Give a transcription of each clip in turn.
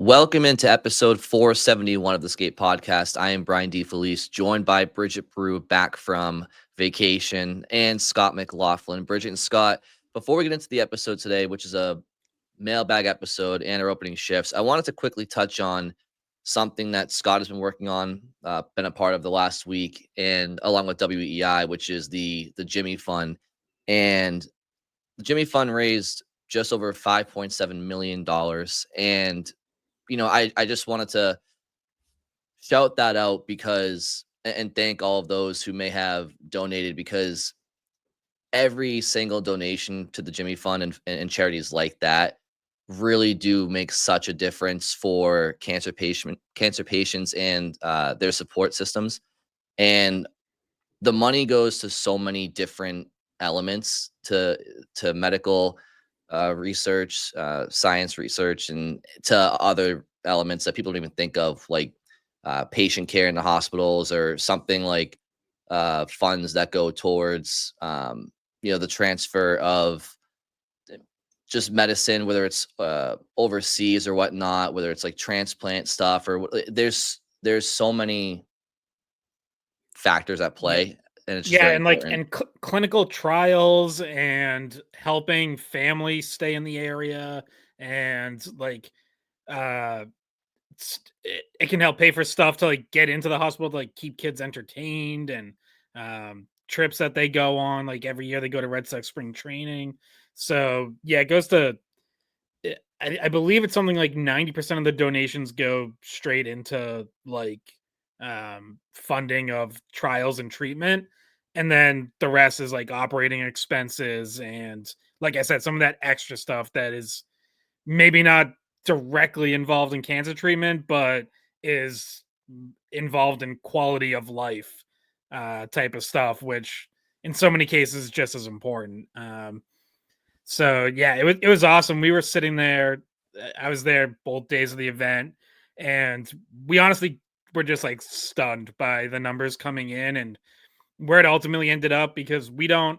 Welcome into episode 471 of the Skate Podcast. I am Brian DeFelice, joined by Bridget Brew, back from vacation, and Scott McLaughlin. Bridget and Scott, before we get into the episode today, which is a mailbag episode and our opening shifts, I wanted to quickly touch on something that Scott has been working on, been a part of the last week, and along with WEI, which is the Jimmy Fund. And the Jimmy Fund raised just over $5.7 million. And I just wanted to shout that out because and thank all of those who may have donated, because every single donation to the Jimmy Fund and charities like that really do make such a difference for cancer patients and their support systems. And the money goes to so many different elements, to medical research, science research, and to other elements that people don't even think of, like patient care in the hospitals, or something like funds that go towards the transfer of just medicine, whether it's overseas or whatnot, whether it's like transplant stuff or there's so many factors at play. And it's just very important. Clinical trials and helping families stay in the area, and it can help pay for stuff to like get into the hospital to like keep kids entertained, and trips that they go on. Like every year they go to Red Sox spring training. So yeah, it goes to, I believe it's something like 90% of the donations go straight into like funding of trials and treatment, and then the rest is like operating expenses, and like I said, some of that extra stuff that is maybe not directly involved in cancer treatment, but is involved in quality of life type of stuff, which in so many cases is just as important. So yeah, it was awesome. We were sitting there. I was there both days of the event, and we honestly were just like stunned by the numbers coming in and where it ultimately ended up, because we don't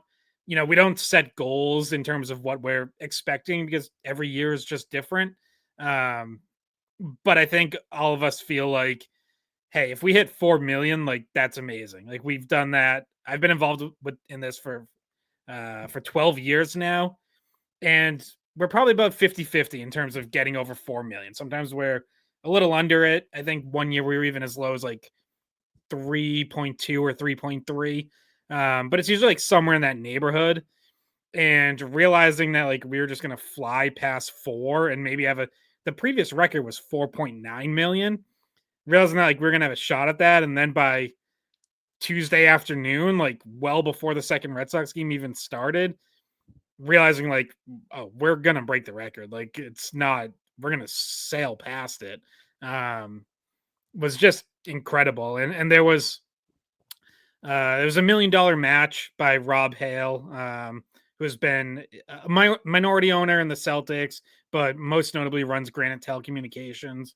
set goals in terms of what we're expecting, because every year is just different. But I think all of us feel like, hey, if we hit 4 million, like that's amazing. Like we've done that. I've been involved in this for 12 years now, and we're probably about 50-50 in terms of getting over 4 million. Sometimes we're a little under it. I think one year we were even as low as like 3.2 or 3.3. But it's usually like somewhere in that neighborhood. And realizing that like we were just gonna fly past 4 and maybe have the previous record was 4.9 million. Realizing that like we're gonna have a shot at that, and then by Tuesday afternoon, like well before the second Red Sox game even started, realizing like, oh, we're gonna break the record. Like it's not, we're gonna sail past it. Was just incredible. And there was a $1 million match by Rob Hale, who has been a minority owner in the Celtics, but most notably runs Granite Telecommunications.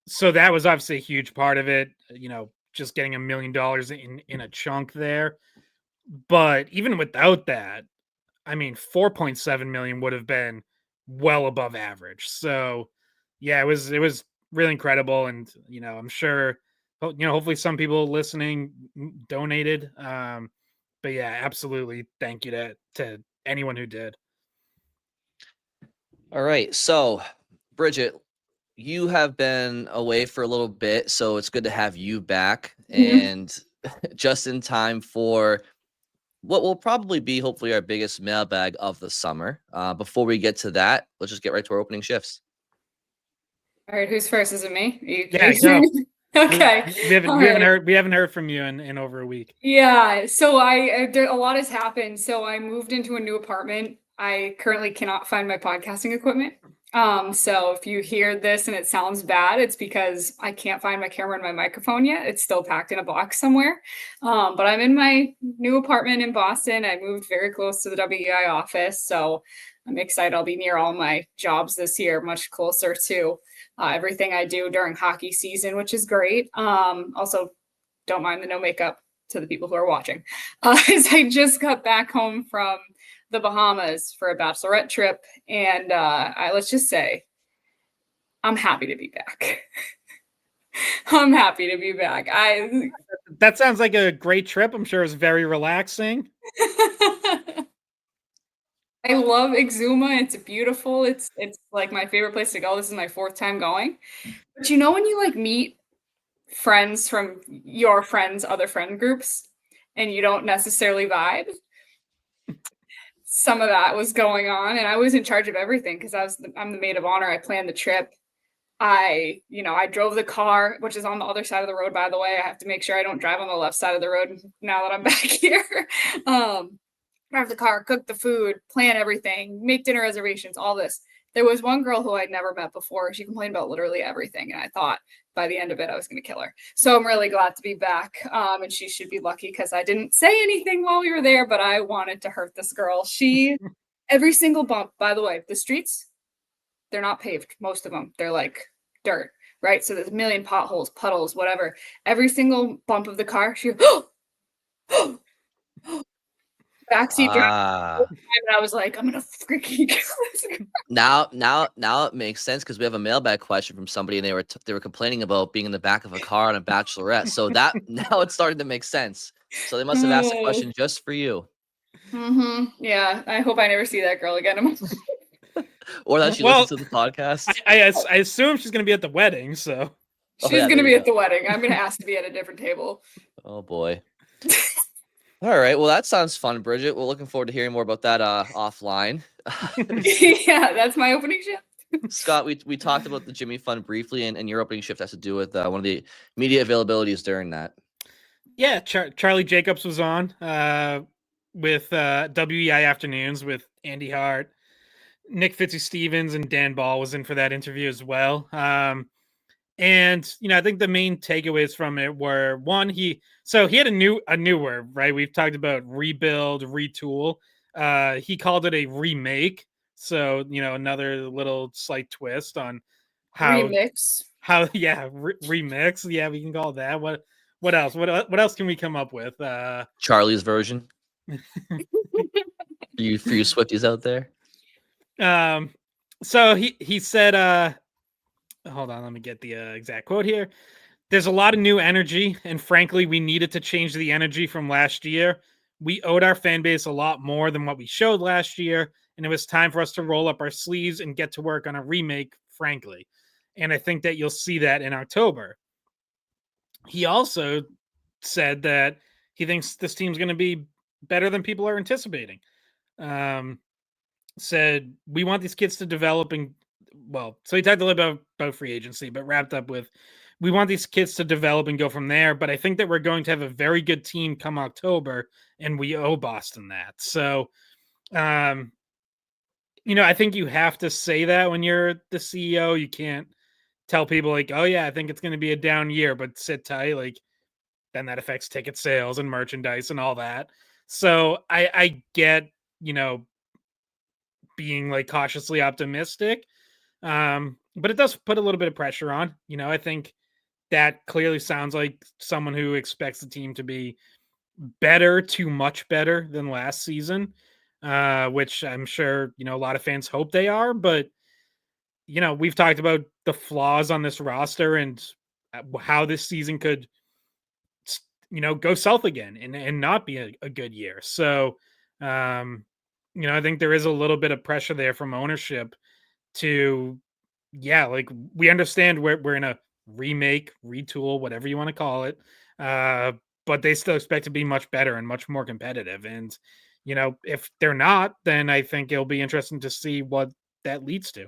So that was obviously a huge part of it, just getting $1 million in a chunk there. But even without that, I mean, 4.7 million would have been well above average. So yeah, it was really incredible. And, I'm sure, hopefully some people listening donated. But yeah, absolutely. Thank you to anyone who did. All right. So, Bridget, you have been away for a little bit, so it's good to have you back, and just in time for what will probably be hopefully our biggest mailbag of the summer. Before we get to that, let's just get right to our opening shifts. All right, who's first? Is it me? Go. Okay. We haven't heard from you in over a week. Yeah. So a lot has happened. So I moved into a new apartment. I currently cannot find my podcasting equipment. So if you hear this and it sounds bad, it's because I can't find my camera and my microphone yet. It's still packed in a box somewhere. But I'm in my new apartment in Boston. I moved very close to the WEI office. So I'm excited. I'll be near all my jobs this year, much closer to everything I do during hockey season, which is great. Also, don't mind the no makeup to the people who are watching. As I just got back home from the Bahamas for a bachelorette trip, and let's just say I'm happy to be back. I'm happy to be back. That sounds like a great trip. I'm sure it was very relaxing. I love Exuma. It's beautiful. It's like my favorite place to go. This is my 4th time going. But you know when you like meet friends from your friends' other friend groups and you don't necessarily vibe? Some of that was going on, and I was in charge of everything because I'm the maid of honor. I planned the trip. I drove the car, which is on the other side of the road, by the way. I have to make sure I don't drive on the left side of the road now that I'm back here. Drive the car, cook the food, plan everything, make dinner reservations, all this. There was one girl who I'd never met before. She complained about literally everything, and I thought by the end of it, I was going to kill her. So I'm really glad to be back, and she should be lucky because I didn't say anything while we were there, but I wanted to hurt this girl. Every single bump, by the way, the streets, they're not paved, most of them. They're like dirt, right? So there's a million potholes, puddles, whatever. Every single bump of the car, she backseat driver. And I was like, I'm gonna freaking kill this girl. Now it makes sense because we have a mailbag question from somebody, and they were complaining about being in the back of a car on a bachelorette. So that now it's starting to make sense. So they must have asked a question just for you. Yeah, I hope I never see that girl again. Or that she listens to the podcast. I assume she's going to be at the wedding, so. She's going to be at the wedding. I'm going to ask to be at a different table. Oh, boy. All right. Well, that sounds fun, Bridget. We're looking forward to hearing more about that offline. Yeah, that's my opening shift. Scott, we talked about the Jimmy Fund briefly, and your opening shift has to do with one of the media availabilities during that. Yeah, Charlie Jacobs was on with WEI Afternoons with Andy Hart. Nick Fitzstevens and Dan Ball was in for that interview as well. And, I think the main takeaways from it were, one, he had a new word, right? We've talked about rebuild, retool. He called it a remake. So, another little slight twist on remix. Remix. Yeah, we can call it that. What else? What else can we come up with? Charlie's version. for you Swifties out there. So he said, hold on, let me get the exact quote here. There's a lot of new energy, and frankly, we needed to change the energy from last year. We owed our fan base a lot more than what we showed last year, and it was time for us to roll up our sleeves and get to work on a remake, frankly. And I think that you'll see that in October. He also said that he thinks this team's going to be better than people are anticipating. Said, we want these kids to develop so he talked a little bit about free agency, but wrapped up with, we want these kids to develop and go from there. But I think that we're going to have a very good team come October, and we owe Boston that. So, I think you have to say that when you're the CEO. You can't tell people like, oh yeah, I think it's going to be a down year, but sit tight. Like, then that affects ticket sales and merchandise and all that. So I get, being like cautiously optimistic. But it does put a little bit of pressure on. I think that clearly sounds like someone who expects the team to be better to much better than last season, which I'm sure, a lot of fans hope they are. But, we've talked about the flaws on this roster and how this season could, go south again and not be a good year. So, I think there is a little bit of pressure there from ownership to, we understand we're in a remake, retool, whatever you want to call it. But they still expect to be much better and much more competitive. And, if they're not, then I think it'll be interesting to see what that leads to.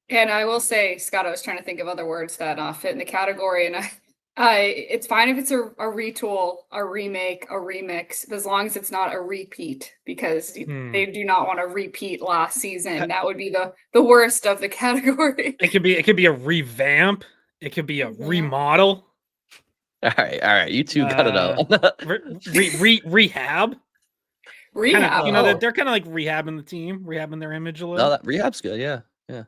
And I will say, Scott, I was trying to think of other words that fit in the category, and it's fine if it's a retool, a remake, a remix, but as long as it's not a repeat, because they do not want to repeat last season. That would be the worst of the category. It could be a revamp. It could be a remodel. All right. You two got it out. Rehab. Rehab. Kinda, they're kind of like rehabbing the team, rehabbing their image a little. No, that rehab's good. Yeah.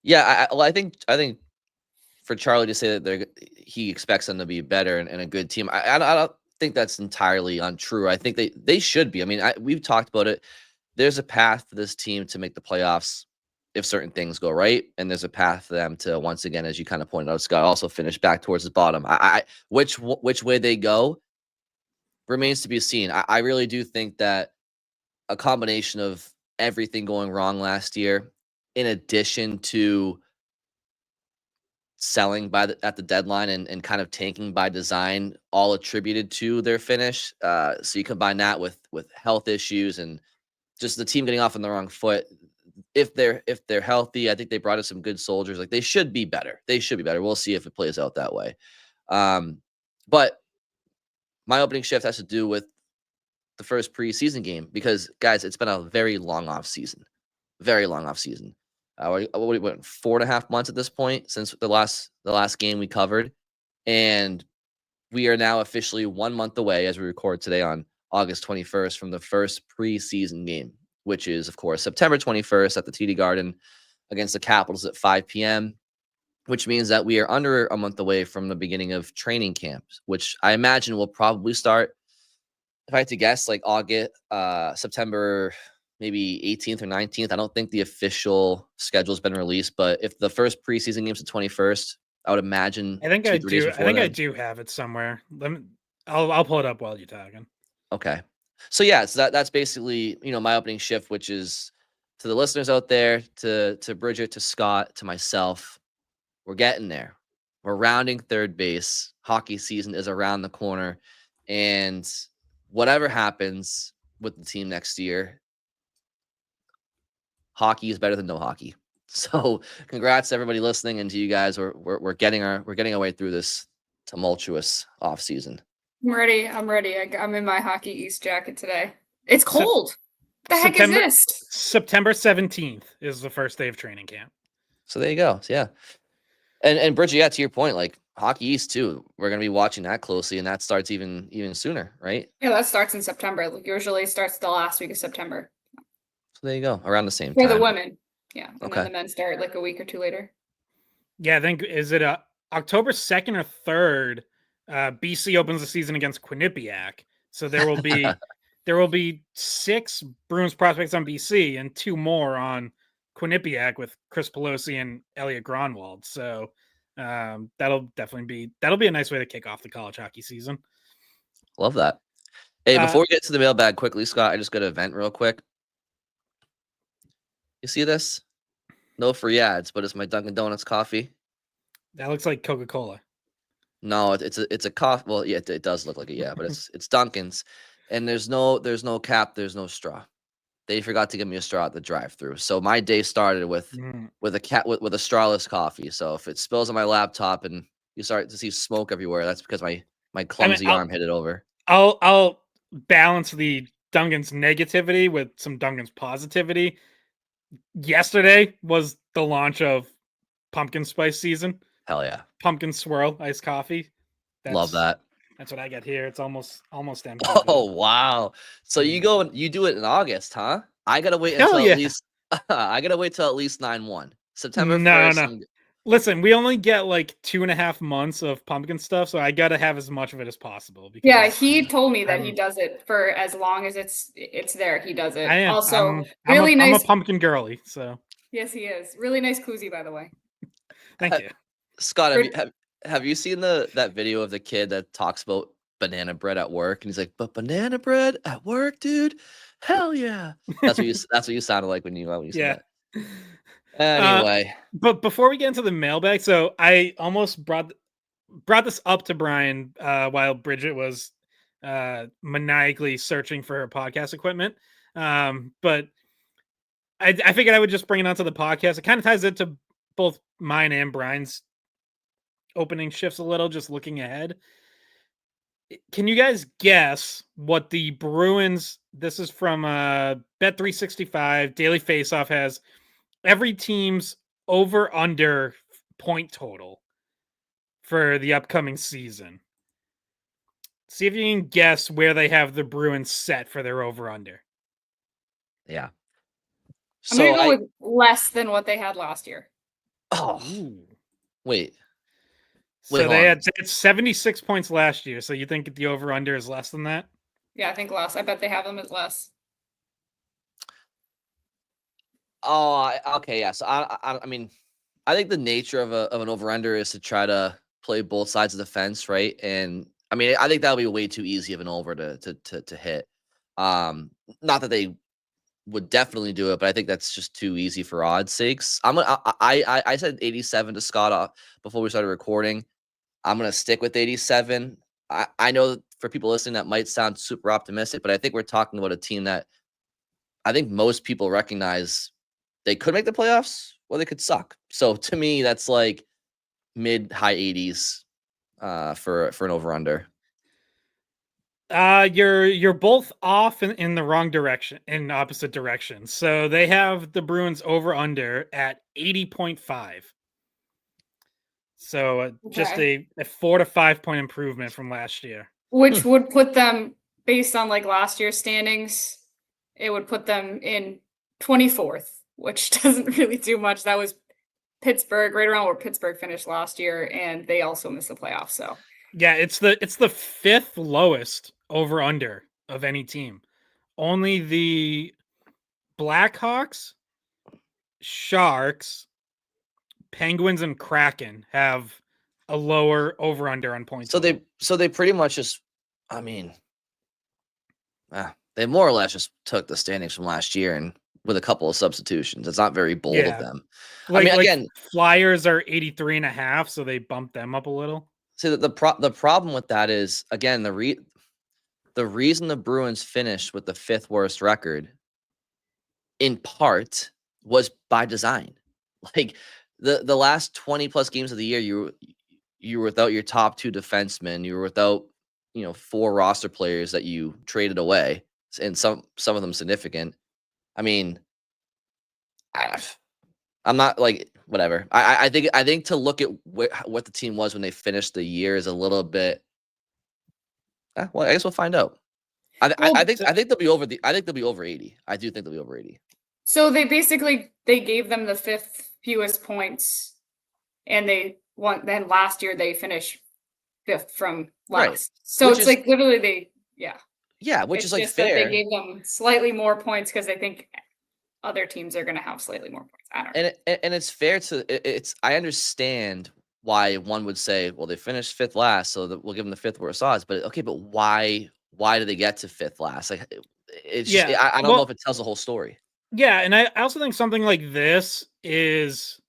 I think for Charlie to say that he expects them to be better and a good team, I don't think that's entirely untrue. I think they should be. I mean, we've talked about it. There's a path for this team to make the playoffs if certain things go right, and there's a path for them to, once again, as you kind of pointed out, Scott, also finish back towards the bottom. Which way they go remains to be seen. I really do think that a combination of everything going wrong last year, in addition to selling at the deadline and kind of tanking by design, all attributed to their finish. So you combine that with health issues and just the team getting off on the wrong foot. If they're healthy, I think they brought in some good soldiers. Like, they should be better. We'll see if it plays out that way. But my opening shift has to do with the first preseason game, because, guys, it's been a very long off season. Very long off season. We went 4.5 months at this point since the last game we covered, and we are now officially 1 month away, as we record today on August 21st, from the first preseason game, which is, of course, September 21st at the TD Garden against the Capitals at 5 p.m., which means that we are under a month away from the beginning of training camps, which I imagine will probably start, if I had to guess, like August, September, maybe 18th or 19th. I don't think the official schedule has been released, but if the first preseason game's the 21st, I would imagine I think 2-3 I days do. before I think I then. do have it somewhere. I'll pull it up while you're talking. Okay. So yeah, so that's basically, my opening shift, which is to the listeners out there, to Bridget, to Scott, to myself. We're getting there. We're rounding third base. Hockey season is around the corner, and whatever happens with the team next year, hockey is better than no hockey. So congrats to everybody listening, and to you guys. We're getting our way through this tumultuous off season. I'm ready. I'm in my Hockey East jacket today. It's cold. The heck September, is this? September 17th is the first day of training camp. So there you go. So, yeah. And Bridget, yeah, to your point, like Hockey East too, we're gonna be watching that closely, and that starts even sooner, right? Yeah, that starts in September. It usually starts the last week of September. So there you go, around the same For time. the women. Yeah. And Okay. then the men start like a week or two later. Yeah, I think, is it October 2nd or 3rd? BC opens the season against Quinnipiac. So there will be 6 Bruins prospects on BC and 2 more on Quinnipiac with Chris Pelosi and Elliot Gronwald. So that'll be a nice way to kick off the college hockey season. Love that. Hey, before we get to the mailbag quickly, Scott, I just got to vent real quick. You see this? No free ads, but it's my Dunkin' Donuts coffee. That looks like Coca-Cola. No, it's a coffee. Well, yeah, it does look like it, yeah, but it's Dunkin's, and there's no cap, there's no straw. They forgot to give me a straw at the drive-through. So my day started with a strawless coffee. So if it spills on my laptop and you start to see smoke everywhere, that's because my clumsy arm hit it over. I'll balance the Dunkin's negativity with some Dunkin's positivity. Yesterday was the launch of pumpkin spice season. Hell yeah. Pumpkin swirl iced coffee. Love that. That's what I get here. It's almost empty. Oh, wow. So you do it in August, huh? I gotta wait until at least I gotta wait till at least 9/1. September 1st. No. Listen, we only get like 2.5 months of pumpkin stuff, so I gotta have as much of it as possible. Because yeah, he told me that he does it for as long as it's there. He does it. I am. Also, I'm nice. I'm a pumpkin girly, so. Yes, he is. Really nice koozie, by the way. Thank you, Scott. Have you seen that video of the kid that talks about banana bread at work, and he's like, "But banana bread at work, dude? Hell yeah!" That's what you sounded like when you said that. Anyway, but before we get into the mailbag, so I almost brought this up to Brian while Bridget was maniacally searching for her podcast equipment, but I figured I would just bring it onto the podcast. It kind of ties into both mine and Brian's opening shifts a little, just looking ahead. Can you guys guess what the Bruins, this is from Bet365, Daily Faceoff, has every team's over-under point total for the upcoming season? See if you can guess where they have the Bruins set for their over-under. Yeah. I'm going to go with less than what they had last year. Oh, wait. So they had 76 points last year. So you think the over-under is less than that? Yeah, I think less. I bet they have them as less. Okay, yeah. So I mean, I think the nature of an over-under is to try to play both sides of the fence, right? And I mean, I think that'll be way too easy of an over to hit. Um, Not that they would definitely do it, but I think that's just too easy for odds sakes. I said 87 to Scott before we started recording. I'm gonna stick with 87. I know that for people listening that might sound super optimistic, but I think we're talking about a team that I think most people recognize they could make the playoffs or they could suck. So to me, that's like mid high 80s for an over under. You're both off in the wrong direction, in opposite directions. So they have the Bruins over under at 80.5. So just Okay. a 4 to 5 point improvement from last year. Which would put them, based on like last year's standings, it would put them in 24th, which doesn't really do much. That was Pittsburgh, right around where Pittsburgh finished last year, and they also missed the playoffs. So Yeah, it's the fifth lowest over under of any team. Only the Blackhawks, Sharks, Penguins, and Kraken have a lower over under on points. So they pretty much just, I mean, they more or less just took the standings from last year and with a couple of substitutions. It's not very bold of them. I mean, again, Flyers are 83.5, so they bumped them up a little. see the problem with that is, again, the reason the Bruins finished with the fifth worst record in part was by design. Like the last 20 plus games of the year, you were without your top two defensemen, you were without, 4 roster players that you traded away, and some of them significant. I mean, I'm not like whatever. I think to look at what the team was when they finished the year is a little bit. Well, I guess we'll find out. I think they'll be over the. I think they'll be over 80. I do think they'll be over 80. So they gave them the fifth fewest points, and they won. Then last year they finished fifth from last. Right. So it's like literally Yeah, which is like just fair. that they gave them slightly more points because they think other teams are going to have slightly more points. I don't know. And it's fair to it's. I understand why one would say, well, they finished fifth last, so that we'll give them the fifth worst odds. But okay, but why did they get to fifth last? Like, it's just, I don't know if it tells the whole story. Yeah, and I also think something like this is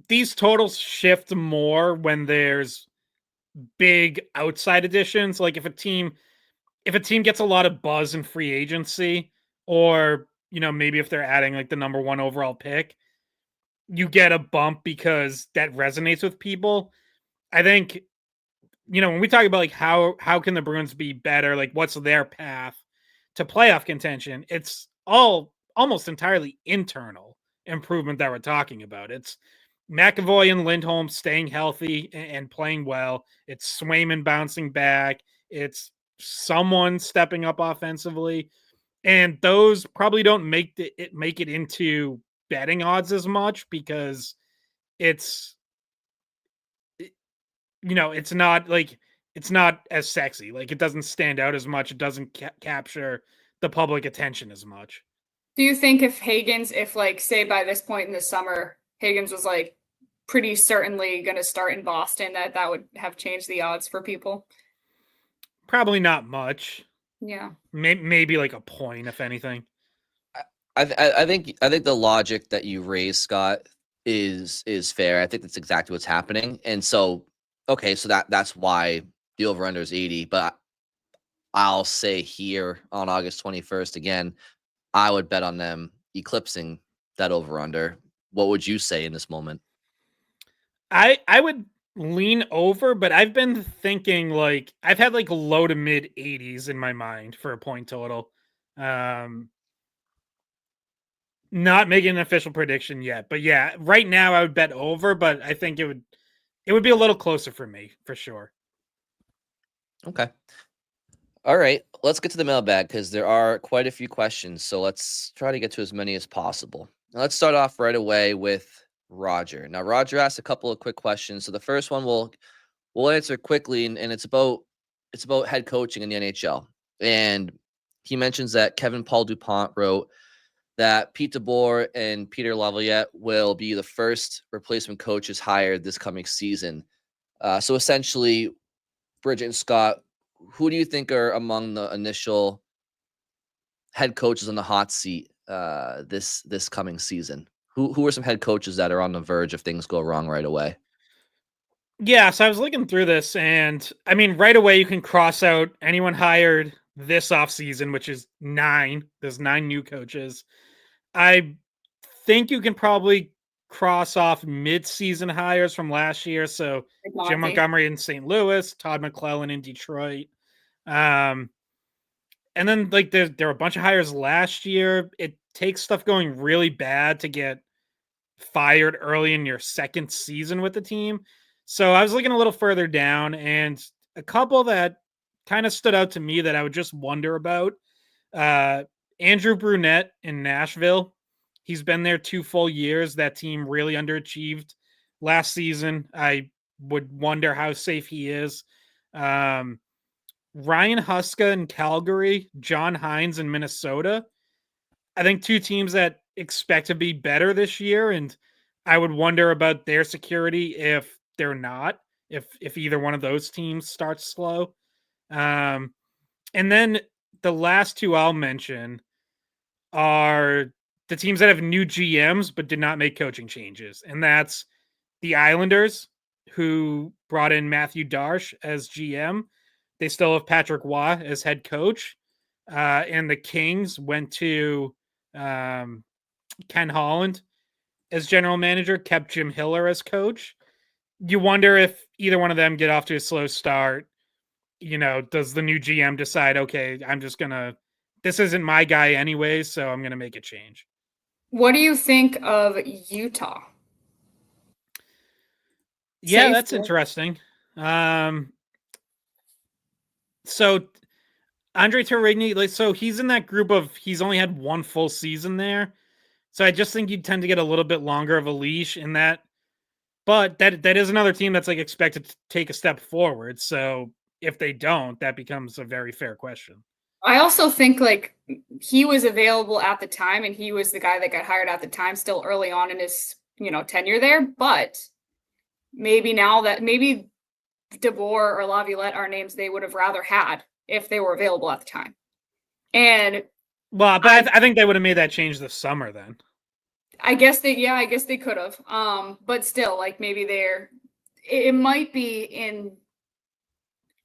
these totals shift more when there's big outside additions. Like if a team gets a lot of buzz in free agency, or maybe if they're adding like the number 1 overall pick, you get a bump because that resonates with people. I think when we talk about like how can the Bruins be better, like what's their path to playoff contention, it's all almost entirely internal improvement that we're talking about. It's McAvoy and Lindholm staying healthy and playing well. It's Swayman bouncing back. It's someone stepping up offensively. And those probably don't make it into betting odds as much because it's it's not as sexy. Like it doesn't stand out as much. It doesn't capture the public attention as much. Do you think if like say by this point in the summer, Higgins was like pretty certainly going to start in Boston, that would have changed the odds for people? Probably not much. Yeah. Maybe like a point, if anything. I think the logic that you raised, Scott, is fair. I think that's exactly what's happening. And so, okay, so that's why the over under is 80. But I'll say here on August 21st again, I would bet on them eclipsing that over under. What would you say in this moment? I would lean over, but I've been thinking like I've had like low to mid 80s in my mind for a point total. Not making an official prediction yet, but yeah, right now I would bet over, but I think it would be a little closer for me for sure. Okay. All right, let's get to the mailbag because there are quite a few questions. So let's try to get to as many as possible. Now, let's start off right away with Roger. Now, Roger asked a couple of quick questions. So the first one we'll answer quickly, and it's about head coaching in the NHL. And he mentions that Kevin Paul DuPont wrote, that Pete DeBoer and Peter Laviolette will be the first replacement coaches hired this coming season. So essentially, Bridget and Scott, who do you think are among the initial head coaches on the hot seat this coming season? Who are some head coaches that are on the verge if things go wrong right away? Yeah, so I was looking through this, and I mean, right away you can cross out anyone hired this offseason, which is 9. There's 9 new coaches. I think you can probably cross off mid-season hires from last year. So Jim Montgomery in St. Louis, Todd McClellan in Detroit. And then like there were a bunch of hires last year. It takes stuff going really bad to get fired early in your second season with the team. So I was looking a little further down, and a couple that kind of stood out to me that I would just wonder about. Andrew Brunette in Nashville. He's been there 2 full years. That team really underachieved last season. I would wonder how safe he is. Ryan Huska in Calgary, John Hines in Minnesota. I think 2 teams that expect to be better this year, and I would wonder about their security if they're not, if either one of those teams starts slow. And then the last 2 I'll mention are the teams that have new GMs but did not make coaching changes. And that's the Islanders, who brought in Matthew Darsh as GM. They still have Patrick Waugh as head coach. And the Kings went to Ken Holland as general manager, kept Jim Hiller as coach. You wonder if either one of them get off to a slow start. You know, does the new GM decide, okay, this isn't my guy anyway, so I'm going to make a change. What do you think of Utah? Yeah, that's interesting. So Andre Tourigny, so he's in that group of, he's only had 1 full season there. So I just think you'd tend to get a little bit longer of a leash in that. But that is another team that's like expected to take a step forward. So if they don't, that becomes a very fair question. I also think like he was available at the time, and he was the guy that got hired at the time, still early on in his, tenure there. But maybe now that maybe DeBoer or Laviolette are names they would have rather had if they were available at the time. And well, but I think they would have made that change this summer then. I guess they could have. But still, like maybe it might be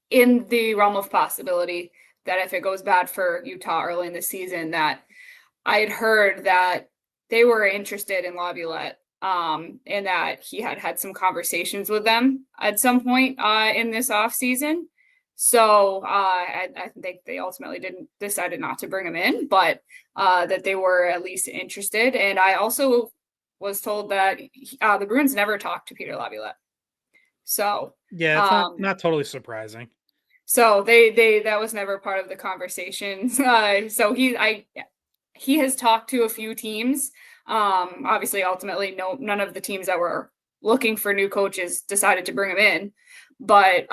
in the realm of possibility that if it goes bad for Utah early in the season, that I had heard that they were interested in Laviolette, and that he had some conversations with them at some point in this offseason. So I think they ultimately decided not to bring him in, but that they were at least interested. And I also was told that the Bruins never talked to Peter Laviolette. So yeah, it's not totally surprising. So they that was never part of the conversations. So he has talked to a few teams. Obviously, ultimately, none of the teams that were looking for new coaches decided to bring him in, but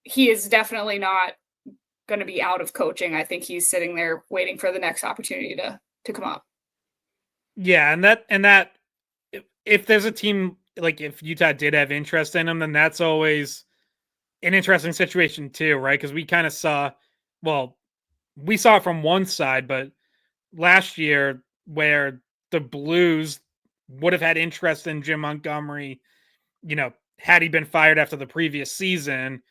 he is definitely not going to be out of coaching. I think he's sitting there waiting for the next opportunity to come up. Yeah, and that if there's a team, like if Utah did have interest in him, then that's always an interesting situation too, right? Because we kind of saw it from one side, but last year where the Blues would have had interest in Jim Montgomery, had he been fired after the previous season,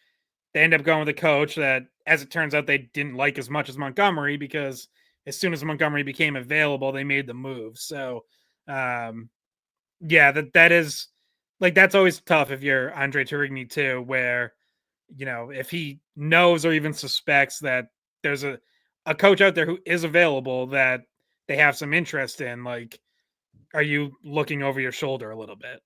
they end up going with a coach that, as it turns out, they didn't like as much as Montgomery, because as soon as Montgomery became available, they made the move. So, that is like, that's always tough if you're Andre Tourigny too, where, if he knows or even suspects that there's a coach out there who is available that they have some interest in, like, are you looking over your shoulder a little bit?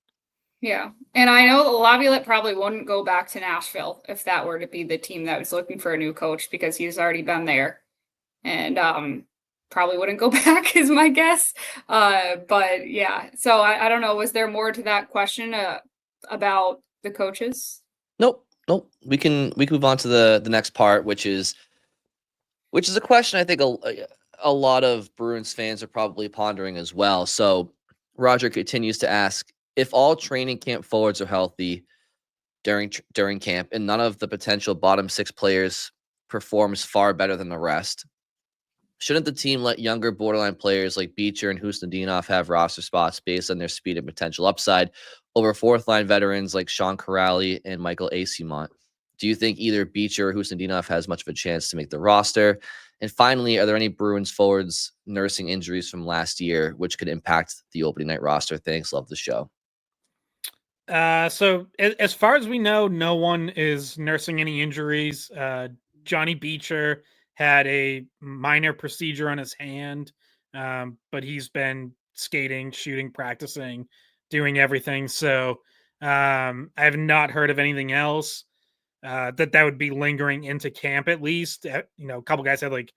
Yeah. And I know Laviolette probably wouldn't go back to Nashville if that were to be the team that was looking for a new coach, because he's already been there, and probably wouldn't go back is my guess. But yeah, so I don't know. Was there more to that question about the coaches? Nope. We can move on to the next part, which is a question I think a lot of Bruins fans are probably pondering as well. So Roger continues to ask, if all training camp forwards are healthy during camp and none of the potential bottom 6 players performs far better than the rest, shouldn't the team let younger borderline players like Beecher and Husnudinov have roster spots based on their speed and potential upside over fourth line veterans like Sean Kuraly and Michael Eyssimont? Do you think either Beecher or Husnudinov has much of a chance to make the roster? And finally, are there any Bruins forwards nursing injuries from last year which could impact the opening night roster? Thanks. Love the show. So as far as we know, no one is nursing any injuries. Johnny Beecher had a minor procedure on his hand, but he's been skating, shooting, practicing, doing everything. So I have not heard of anything else that would be lingering into camp. At least, a couple guys had like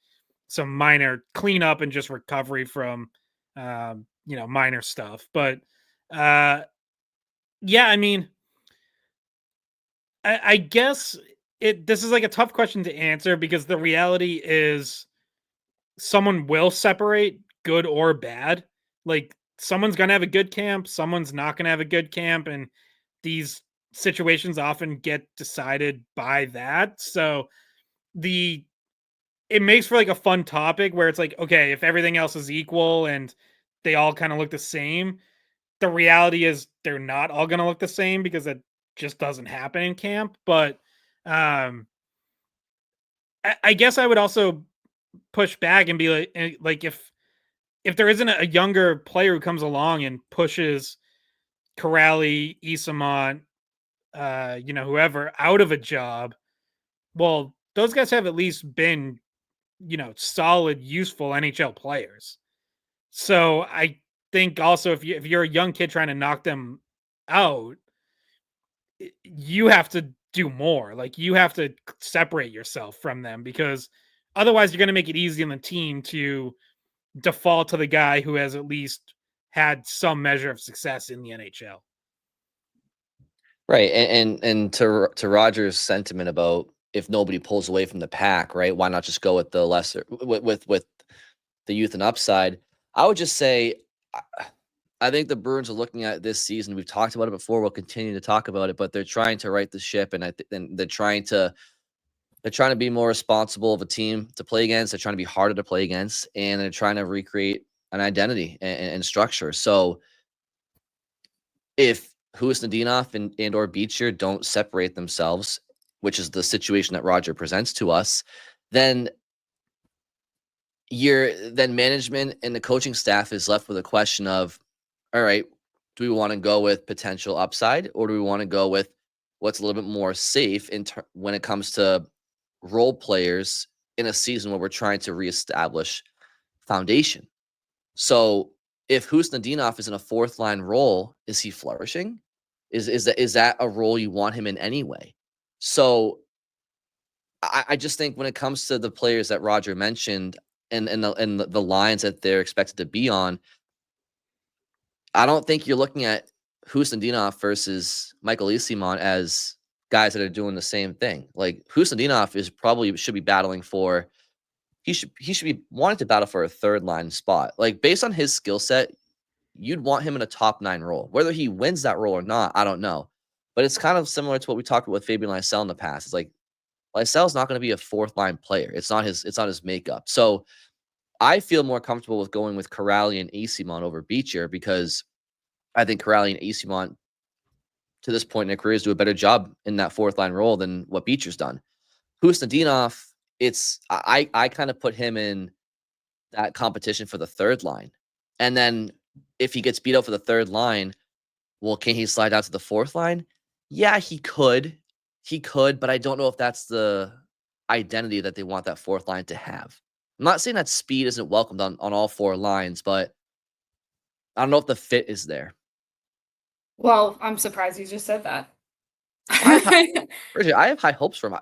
some minor cleanup and just recovery from minor stuff. But yeah, I mean, I guess this is like a tough question to answer because the reality is someone will separate, good or bad. Like someone's gonna have a good camp, someone's not gonna have a good camp, and these situations often get decided by that. So it makes for like a fun topic where it's like, okay, if everything else is equal and they all kind of look the same, the reality is they're not all gonna look the same because it just doesn't happen in camp. But I guess I would also push back and be like if there isn't a younger player who comes along and pushes Kuraly, Eyssimont, whoever out of a job, well, those guys have at least been, solid, useful NHL players. So I think also if you're a young kid trying to knock them out, you have to do more. Like you have to separate yourself from them because otherwise you're going to make it easy on the team to default to the guy who has at least had some measure of success in the NHL. Right. And to Roger's sentiment about if nobody pulls away from the pack, right? Why not just go with the lesser with the youth and upside? I would just say I think the Bruins are looking at this season. We've talked about it before. We'll continue to talk about it, but they're trying to right the ship, and they're trying to be more responsible of a team to play against. They're trying to be harder to play against, and they're trying to recreate an identity and structure. So if Husnudinov and or Beecher don't separate themselves, which is the situation that Roger presents to us, then management and the coaching staff is left with a question of, all right, do we want to go with potential upside or do we want to go with what's a little bit more safe when it comes to role players in a season where we're trying to reestablish foundation? So if Husnudinov is in a fourth line role, is he flourishing? Is that a role you want him in anyway? So I just think when it comes to the players that Roger mentioned and the lines that they're expected to be on, I don't think you're looking at Husnudinov versus Michael Eyssimont as guys that are doing the same thing. Like Husnudinov should be battling for. He should be wanting to battle for a third line spot. Like based on his skill set, you'd want him in a top 9 role. Whether he wins that role or not, I don't know. But it's kind of similar to what we talked about with Fabian Lysell in the past. It's like Lysel's not going to be a fourth line player. It's not his makeup. So I feel more comfortable with going with Kuraly and Eyssimont over Beecher because I think Kuraly and Eyssimont to this point in their careers do a better job in that fourth line role than what Beecher's done. Husnudinov, I kind of put him in that competition for the third line. And then if he gets beat out for the third line, well, can he slide out to the fourth line? Yeah, he could. He could, but I don't know if that's the identity that they want that fourth line to have. I'm not saying that speed isn't welcomed on all 4 lines, but I don't know if the fit is there. Well, I'm surprised you just said that. Bridget, I have high hopes for him.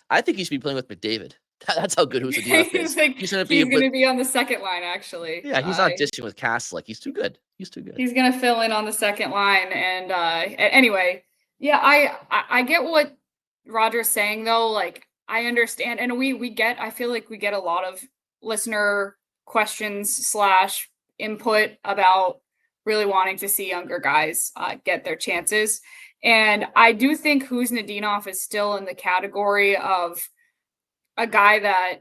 I think he should be playing with McDavid. That's how good Husnudinov is. He's going to be on the second line, actually. Yeah, he's not dishing with Kastelik. He's too good. He's going to fill in on the second line. And anyway, yeah, I get what Roger's saying, though. Like, I understand. And we get, I feel like we get a lot of listener questions / input about really wanting to see younger guys get their chances. And I do think Kuznetsov is still in the category of a guy that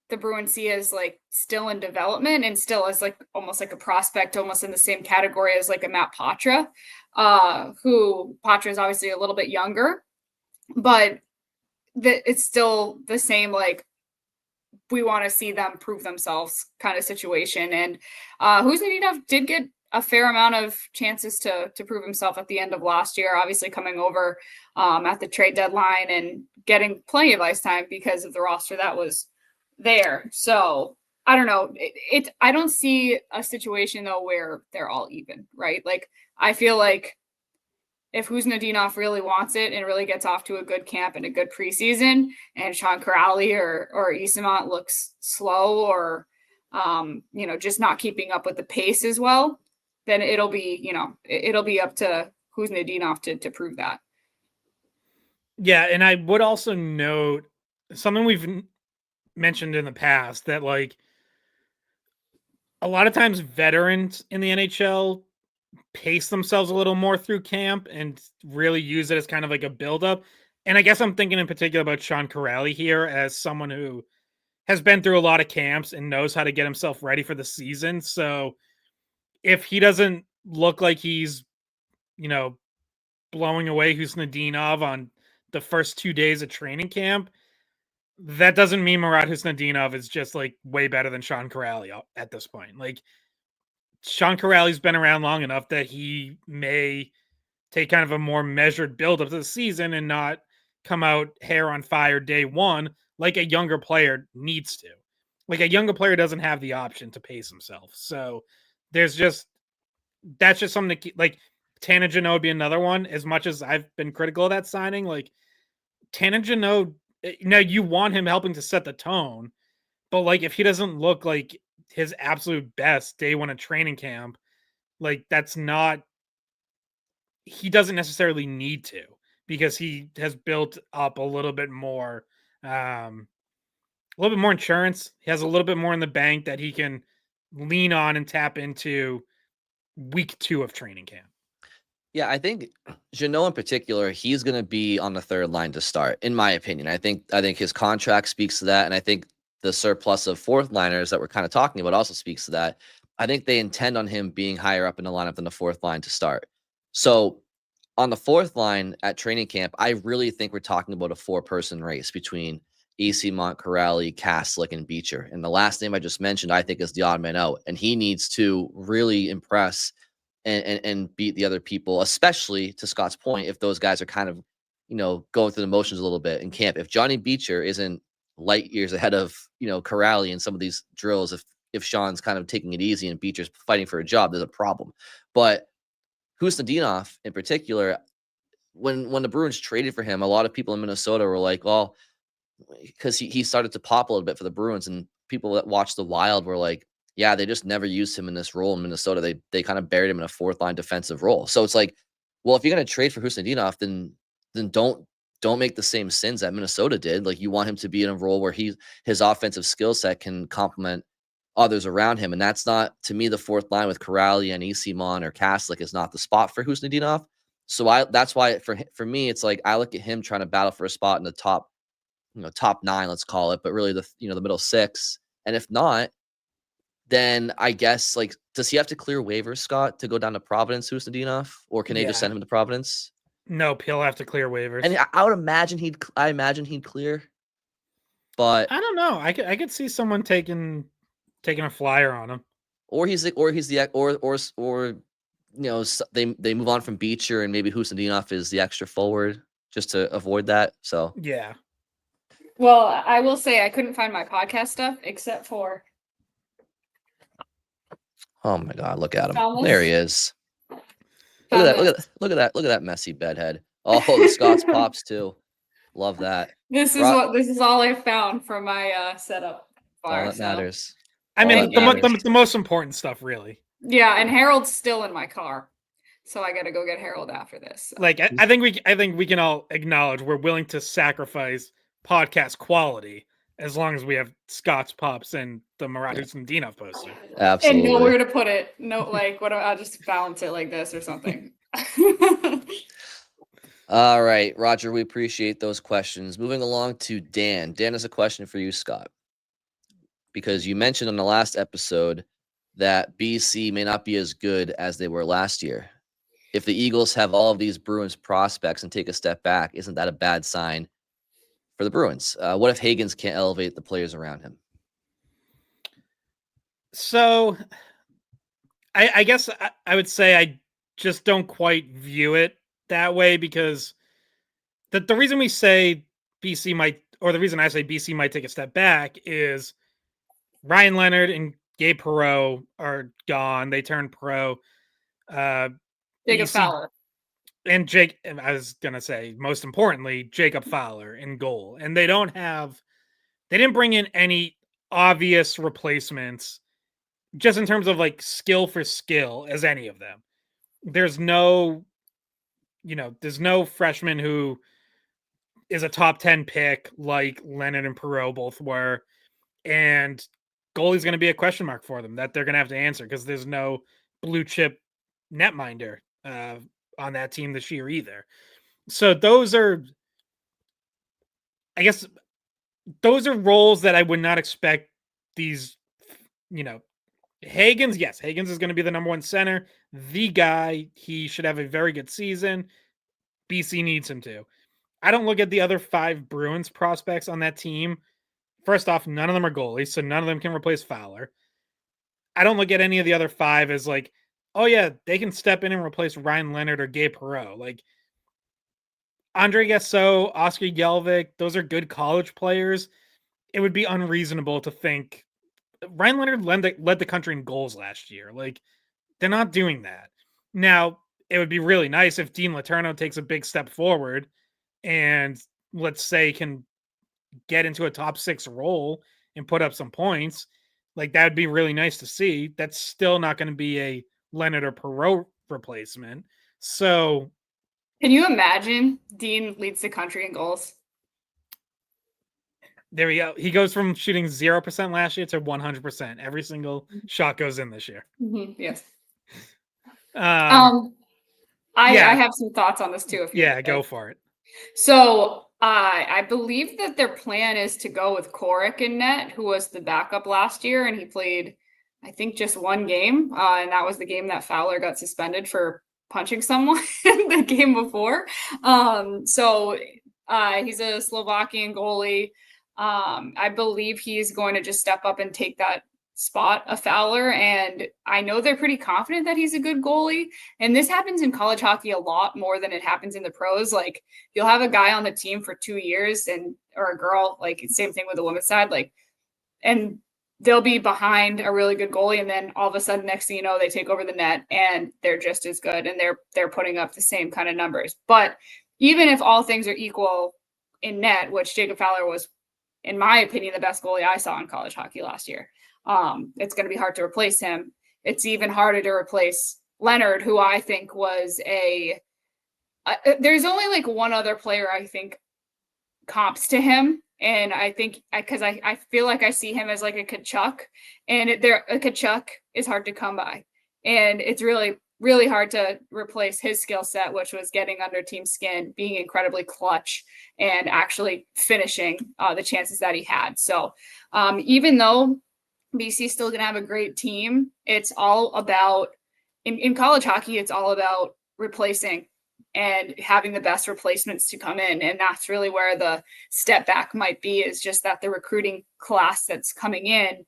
the Bruins see as like still in development and still as like almost like a prospect, almost in the same category as like a Matt Poitras, who Poitras is obviously a little bit younger, but it's still the same, like, we want to see them prove themselves kind of situation. And Kuznetsov did get a fair amount of chances to prove himself at the end of last year, obviously coming over at the trade deadline and getting plenty of ice time because of the roster that was there. So I don't know. I don't see a situation though where they're all even, right? Like, I feel like if Kuznetsov really wants it and really gets off to a good camp and a good preseason, and Sean Kuraly or Eyssimont looks slow or just not keeping up with the pace as well, then it'll be up to Kuznetsov to prove that. Yeah, and I would also note something we've mentioned in the past, that like a lot of times veterans in the NHL pace themselves a little more through camp and really use it as kind of like a buildup. And I guess I'm thinking in particular about Sean Kuraly here as someone who has been through a lot of camps and knows how to get himself ready for the season. So if he doesn't look like he's, blowing away Kuznetsov on the first 2 days of training camp, that doesn't mean Murat Kuznetsov is just like way better than Sean Kuraly at this point. Like, Sean Kuraly's been around long enough that he may take kind of a more measured build up to the season and not come out hair on fire day one like a younger player needs to. Like, a younger player doesn't have the option to pace himself. So that's just something to keep. Like, Tanner Jeannot would be another one. As much as I've been critical of that signing, like, Tanner Jeannot, now you want him helping to set the tone, but like, if he doesn't look like his absolute best day one of training camp, like, he doesn't necessarily need to, because he has built up a little bit more insurance. He has a little bit more in the bank that he can lean on and tap into week 2 of training camp. Yeah, I think Jeannot in particular, he's going to be on the third line to start, in my opinion. I think his contract speaks to that, and I think the surplus of fourth liners that we're kind of talking about also speaks to that. I think they intend on him being higher up in the lineup than the fourth line to start. So on the fourth line at training camp, I really think we're talking about a 4-person race between Eyssimont, Kuraly, Kaslik, and Beecher. And the last name I just mentioned, I think, is the odd man out, and he needs to really impress and beat the other people, especially, to Scott's point, if those guys are kind of, going through the motions a little bit in camp. If Johnny Beecher isn't light years ahead of, Kuraly in some of these drills, if Sean's kind of taking it easy and Beecher's fighting for a job, there's a problem. But Kuznetsov in particular, when the Bruins traded for him, a lot of people in Minnesota were like, well, because he started to pop a little bit for the Bruins, and people that watched the Wild were like, yeah, they just never used him in this role in Minnesota. They kind of buried him in a fourth line defensive role. So it's like, well, if you're going to trade for Kuznetsov, then don't make the same sins that Minnesota did. Like, you want him to be in a role where his offensive skill set can complement others around him, and that's not, to me, the fourth line with Kuraly and Eyssimont or Kaslik is not the spot for Kuznetsov. So that's why for me, it's like I look at him trying to battle for a spot in the top 9, let's call it, but really the middle 6. And if not, then I guess, like, does he have to clear waivers, Scott, to go down to Providence, Kuznetsov, or can they just send him to Providence? Nope, he'll have to clear waivers. And I would imagine he'd clear, but I don't know. I could see someone taking a flyer on him, they move on from Beecher and maybe Kuznetsov is the extra forward just to avoid that. So yeah. Well, I will say I couldn't find my podcast stuff except for. Oh my God! Look at him. There he is. Look at that messy bedhead. Oh, the Scott's pops too. Love that. This is all I found from my setup. All that matters. I mean, the most important stuff, really. Yeah, and Harold's still in my car, so I got to go get Harold after this. So. Like, I think we can all acknowledge we're willing to sacrifice podcast quality as long as we have Scott's Pops and the Murat Husnudinov poster. Absolutely. And nowhere to put it. No, like what? I'll just balance it like this or something. All right, Roger, we appreciate those questions. Moving along to Dan. Dan has a question for you, Scott, because you mentioned on the last episode that BC may not be as good as they were last year. If the Eagles have all of these Bruins prospects and take a step back, isn't that a bad sign for the Bruins? What if Hagens can't elevate the players around him? So I guess I would say I just don't quite view it that way, because the reason we say BC might, or the reason I say BC might take a step back, is Ryan Leonard and Gabe Perreault are gone. They turned pro. Jacob BC Fowler. and I was going to say, most importantly, Jacob Fowler in goal. And they didn't bring in any obvious replacements, just in terms of like skill for skill, as any of them. There's no freshman who is a top 10 pick like Leonard and Perreault both were. And goalie's going to be a question mark for them that they're going to have to answer, because there's no blue chip netminder on that team this year either. So those are roles that I would not expect these, Hagens is going to be the number one center, the guy. He should have a very good season. BC needs him to. I don't look at the other 5 Bruins prospects on that team. First off, none of them are goalies, so none of them can replace Fowler. I don't look at any of the other 5 as like, oh yeah, they can step in and replace Ryan Leonard or Gabe Perreault. Like Andre Gasso, Oscar Gelvik, those are good college players. It would be unreasonable to think Ryan Leonard led the country in goals last year. Like, they're not doing that. Now, it would be really nice if Dean Letourneau takes a big step forward and, let's say, can get into a top 6 role and put up some points. Like, that would be really nice to see. That's still not going to be a Leonard or Perreault replacement. So, can you imagine Dean leads the country in goals? There we go. He goes from shooting 0% last year to 100%. Every single shot goes in this year. Mm-hmm. Yes. I have some thoughts on this too. Go for it. So I believe that their plan is to go with Korik in net, who was the backup last year, and he played, I think, just one game, and that was the game that Fowler got suspended for punching someone the game before. So he's a Slovakian goalie. I believe he's going to just step up and take that spot of Fowler. And I know they're pretty confident that he's a good goalie. And this happens in college hockey a lot more than it happens in the pros. Like, you'll have a guy on the team for 2 years or a girl, like same thing with the women's side, and they'll be behind a really good goalie. And then all of a sudden, next thing you know, they take over the net and they're just as good. And they're putting up the same kind of numbers. But even if all things are equal in net, which Jacob Fowler was, in my opinion, the best goalie I saw in college hockey last year, it's going to be hard to replace him. It's even harder to replace Leonard, who I think was there's only like one other player I think comps to him. And I think because I feel like I see him as like a Kachuk, and a Kachuk is hard to come by. And it's really, really hard to replace his skill set, which was getting under team skin, being incredibly clutch, and actually finishing the chances that he had. So even though BC is still going to have a great team, it's all about, in college hockey, it's all about replacing and having the best replacements to come in. And that's really where the step back might be, is just that the recruiting class that's coming in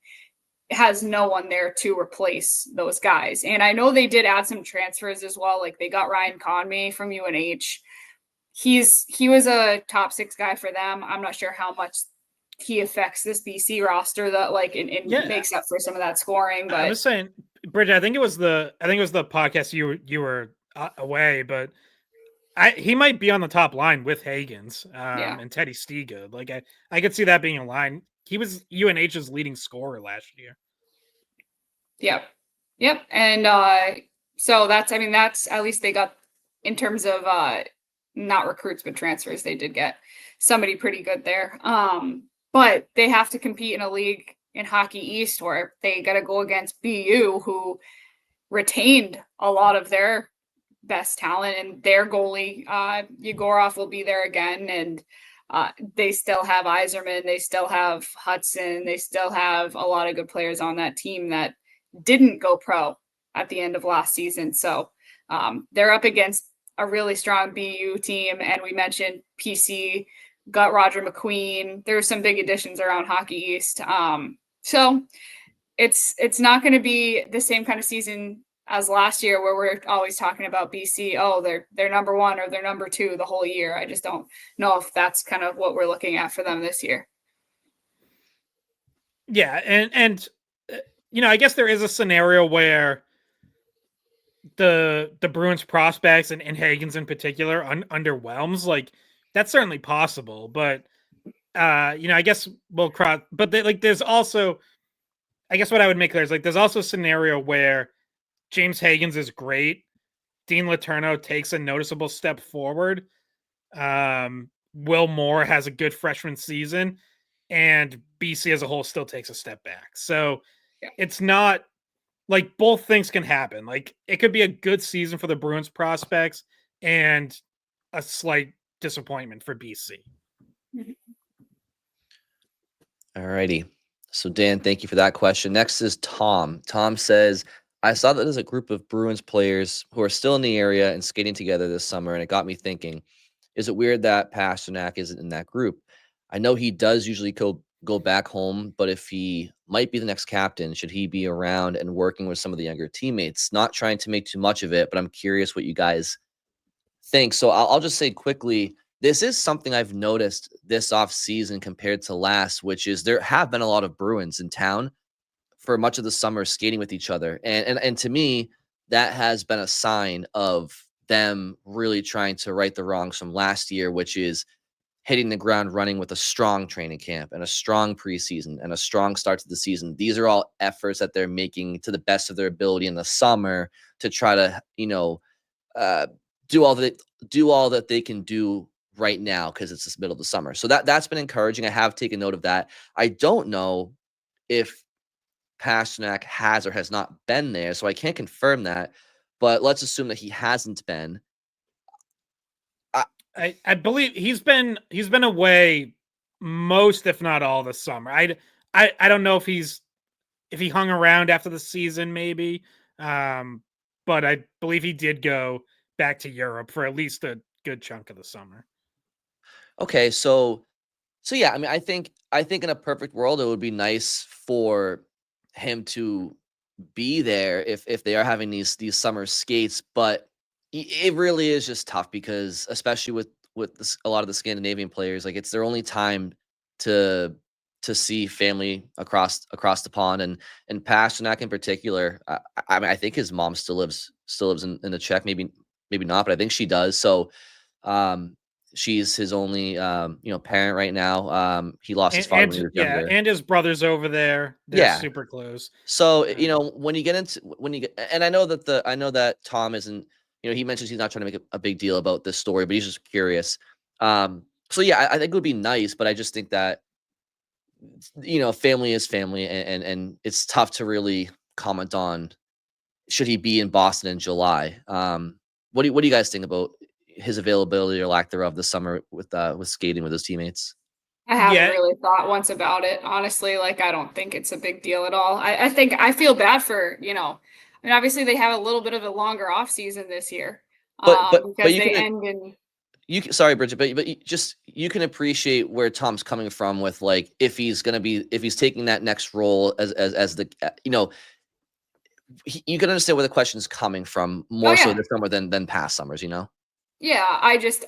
has no one there to replace those guys. And I know they did add some transfers as well. Like, they got Ryan Conmey from UNH. He was a top 6 guy for them. I'm not sure how much he affects this BC roster that makes up for some of that scoring. But I was saying, Bridget, I think it was the podcast you were away, but he might be on the top line with Hagens and Teddy Stiga. Like, I could see that being a line. He was UNH's leading scorer last year. Yep. And so that's at least they got, in terms of not recruits but transfers, they did get somebody pretty good there. but they have to compete in a league in Hockey East where they got to go against BU, who retained a lot of their best talent, and their goalie, Yegorov, will be there again. And they still have Yzerman, they still have Hudson, they still have a lot of good players on that team that didn't go pro at the end of last season. So they're up against a really strong BU team. And we mentioned PC got Roger McQueen. There's some big additions around Hockey East. So it's not going to be the same kind of season as last year where we're always talking about BC. Oh, they're number one or they're number two the whole year. I just don't know if that's kind of what we're looking at for them this year. Yeah. And I guess there is a scenario where the Bruins prospects and Hagens in particular underwhelms. Like, that's certainly possible, but I guess we'll cross, but there's also, I guess what I would make clear is there's also a scenario where James Hagens is great. Dean Letourneau takes a noticeable step forward. Will Moore has a good freshman season, and BC as a whole still takes a step back. So it's not both things can happen. It could be a good season for the Bruins prospects and a slight disappointment for BC. All righty. So Dan, thank you for that question. Next is Tom. Tom says, I saw that there's a group of Bruins players who are still in the area and skating together this summer, and it got me thinking, is it weird that Pasternak isn't in that group? I know he does usually go back home, but if he might be the next captain, should he be around and working with some of the younger teammates? Not trying to make too much of it, but I'm curious what you guys think. So I'll just say quickly, this is something I've noticed this offseason compared to last, which is there have been a lot of Bruins in town for much of the summer skating with each other. And to me, that has been a sign of them really trying to right the wrongs from last year, which is hitting the ground running with a strong training camp and a strong preseason and a strong start to the season. These are all efforts that they're making to the best of their ability in the summer to try to, do all that they can do right now, because it's the middle of the summer. So that's been encouraging. I have taken note of that. I don't know if Pasternak has or has not been there, so I can't confirm that, but let's assume that he hasn't been. I believe he's been away most, if not all, the summer. I don't know if he hung around after the season, maybe, but I believe he did go back to Europe for at least a good chunk of the summer. Okay, so yeah, I mean, I think in a perfect world, it would be nice for him to be there if they are having these summer skates, but it really is just tough because especially with a lot of the Scandinavian players, it's their only time to see family across the pond, and Pasternak in particular. I mean, I think his mom still lives in the Czech, maybe not, but I think she does. So she's his only parent right now. He lost his father when he was younger. And his brother's over there. They're super close. So when you get and I know that Tom isn't, he mentions he's not trying to make a big deal about this story, but he's just curious. So yeah, I think it would be nice, but I just think that family is family, and it's tough to really comment on should he be in Boston in July. What do you guys think about his availability or lack thereof this summer with skating with his teammates? I haven't really thought once about it, honestly. I don't think it's a big deal at all. I think I feel bad for, I mean, obviously they have a little bit of a longer off season this year. Because they end in. Sorry, Bridget, but you can appreciate where Tom's coming from with if he's taking that next role as the you can understand where the question is coming from more so this summer than past summers, Yeah, I just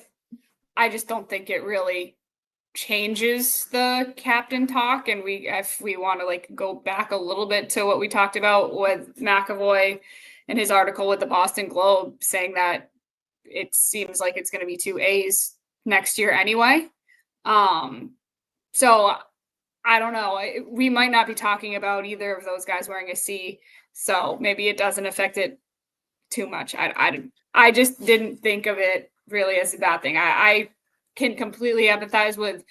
don't think it really changes the captain talk. And if we want to go back a little bit to what we talked about with McAvoy and his article with the Boston Globe saying that it seems like it's going to be 2 A's next year anyway. So I don't know. We might not be talking about either of those guys wearing a C. So maybe it doesn't affect it too much. I just didn't think of it really as a bad thing. I can completely empathize with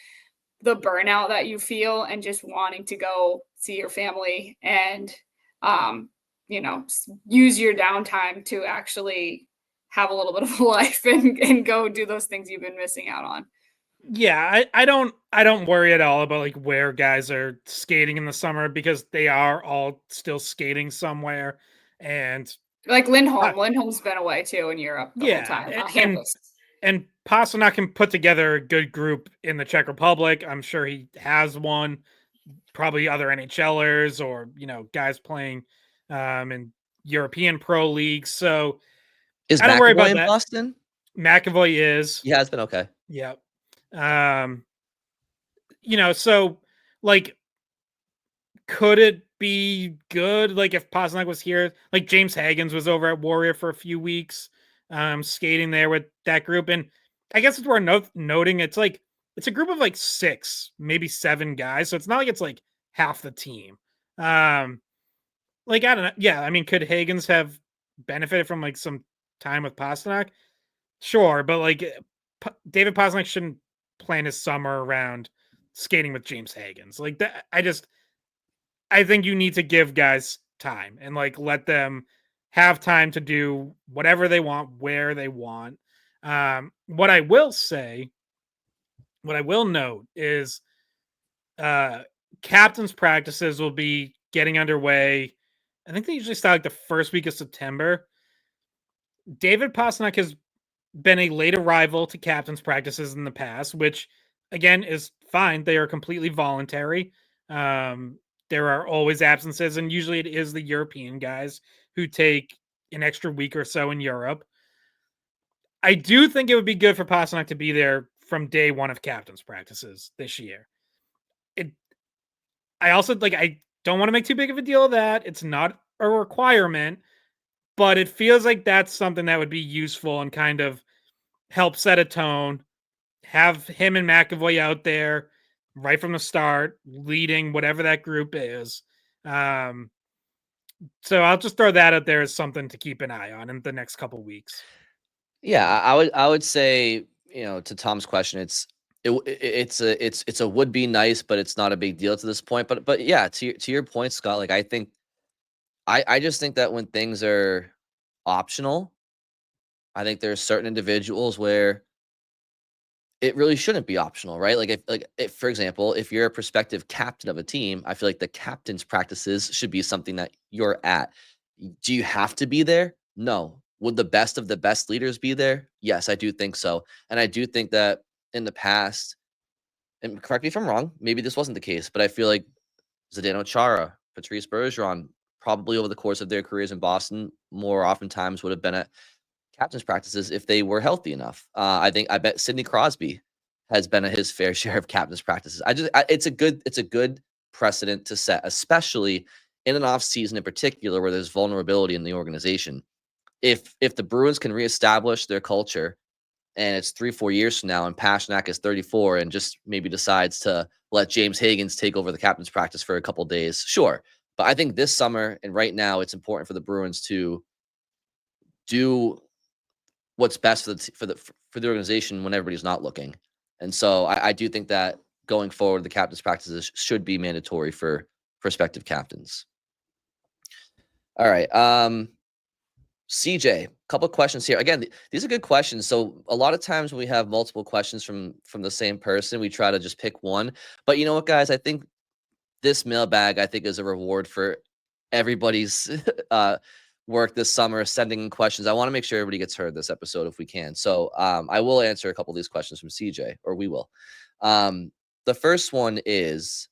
the burnout that you feel and just wanting to go see your family and, use your downtime to actually have a little bit of a life and go do those things you've been missing out on. Yeah, I don't worry at all about like where guys are skating in the summer because they are all still skating somewhere. And Like Lindholm's been away too in Europe the whole yeah, time. and Pasternak can put together a good group in the Czech Republic. I'm sure he has one. Probably other NHLers or guys playing in European pro leagues. So Is I don't worry about McAvoy in that. Boston? McAvoy is. He has been okay. Yep. So like, could it be good? Like if Pasternak was here, like James Hagens was over at Warrior for a few weeks, skating there with that group. And I guess it's worth noting it's a group of like 6, maybe 7 guys. So it's not like it's like half the team. Like, I don't know. Yeah. I mean, could Hagens have benefited from like some time with Pasternak? Sure. But like David Pasternak shouldn't plan his summer around skating with James Hagens. Like that. I think you need to give guys time and like let them have time to do whatever they want, where they want. What I will note is captain's practices will be getting underway. I think they usually start like the first week of September. David Pasternak has been a late arrival to captain's practices in the past, which again is fine. They are completely voluntary. There are always absences, and usually it is the European guys who take an extra week or so in Europe. I do think it would be good for Pasternak to be there from day one of captain's practices this year. I also I don't want to make too big of a deal of that. It's not a requirement, but it feels like that's something that would be useful and kind of help set a tone. Have him and McAvoy out there right from the start, leading whatever that group is. So I'll just throw that out there as something to keep an eye on in the next couple weeks. Yeah, I would say, to Tom's question, it's a would be nice, but it's not a big deal to this point. But yeah, to your point, Scott, like I just think that when things are optional, I think there's certain individuals where it really shouldn't be optional, right? If for example, if you're a prospective captain of a team, I feel like the captain's practices should be something that you're at. Do you have to be there? No. Would the best of the best leaders be there? Yes, I do think so. And I do think that in the past, and correct me if I'm wrong, maybe this wasn't the case, but I feel like Zdeno Chara, Patrice Bergeron, probably over the course of their careers in Boston, more oftentimes would have been at captain's practices if they were healthy enough. I bet Sidney Crosby has been at his fair share of captain's practices. It's a good precedent to set, especially in an off season in particular where there's vulnerability in the organization. If the Bruins can reestablish their culture, and it's 3-4 years from now, and Pasternak is 34 and just maybe decides to let James Hagens take over the captain's practice for a couple days, sure. But I think this summer and right now, it's important for the Bruins to do what's best for the organization when everybody's not looking. And so I do think that going forward, the captain's practices should be mandatory for prospective captains. All right. CJ, a couple of questions here. Again, these are good questions. So a lot of times when we have multiple questions from the same person, we try to just pick one. But you know what, guys? I think this mailbag, is a reward for everybody's work this summer, sending in questions. I want to make sure everybody gets heard this episode if we can. So I will answer a couple of these questions from CJ, or we will. The first one is,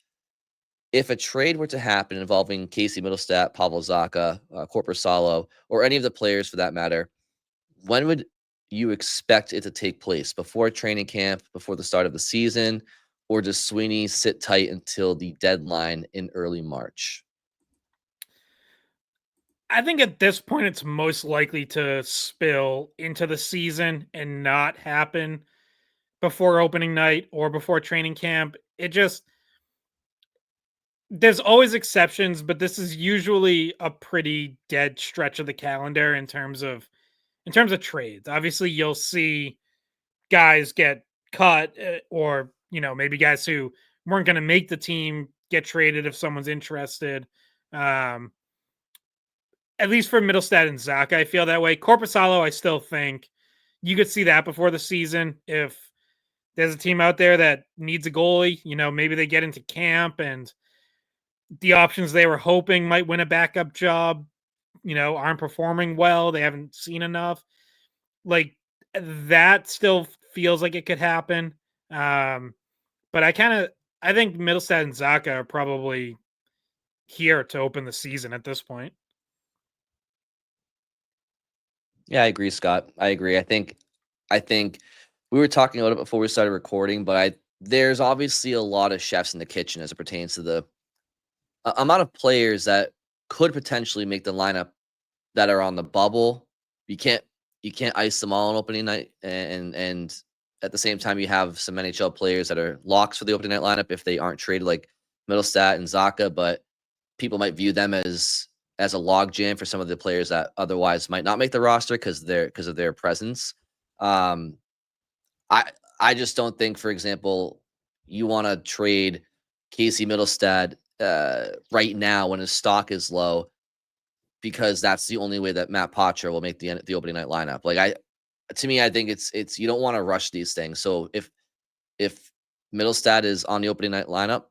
if a trade were to happen involving Casey Middlestat, Pavel Zacha, Korpisalo, or any of the players for that matter, when would you expect it to take place? Before training camp, before the start of the season, or does Sweeney sit tight until the deadline in early March? I think at this point, it's most likely to spill into the season and not happen before opening night or before training camp. There's always exceptions, but this is usually a pretty dead stretch of the calendar in terms of trades. Obviously, you'll see guys get cut or maybe guys who weren't going to make the team get traded if someone's interested. At least for Middlestat and Zaka, I feel that way. Korpisalo, I still think you could see that before the season. If there's a team out there that needs a goalie, maybe they get into camp and the options they were hoping might win a backup job, aren't performing well. They haven't seen enough. Like, that still feels like it could happen. But I think Middlestat and Zaka are probably here to open the season at this point. Yeah, I agree, Scott. I agree. I think we were talking about it before we started recording, but there's obviously a lot of chefs in the kitchen as it pertains to the amount of players that could potentially make the lineup that are on the bubble. You can't ice them all on opening night, and at the same time you have some NHL players that are locks for the opening night lineup if they aren't traded, like Middlestat and Zaka, but people might view them as a logjam for some of the players that otherwise might not make the roster because of their presence. I just don't think, for example, you want to trade Casey Middlestat right now when his stock is low, because that's the only way that Matt Poitras will make the opening night lineup. Like, to me, I think it's you don't want to rush these things. So if Middlestat is on the opening night lineup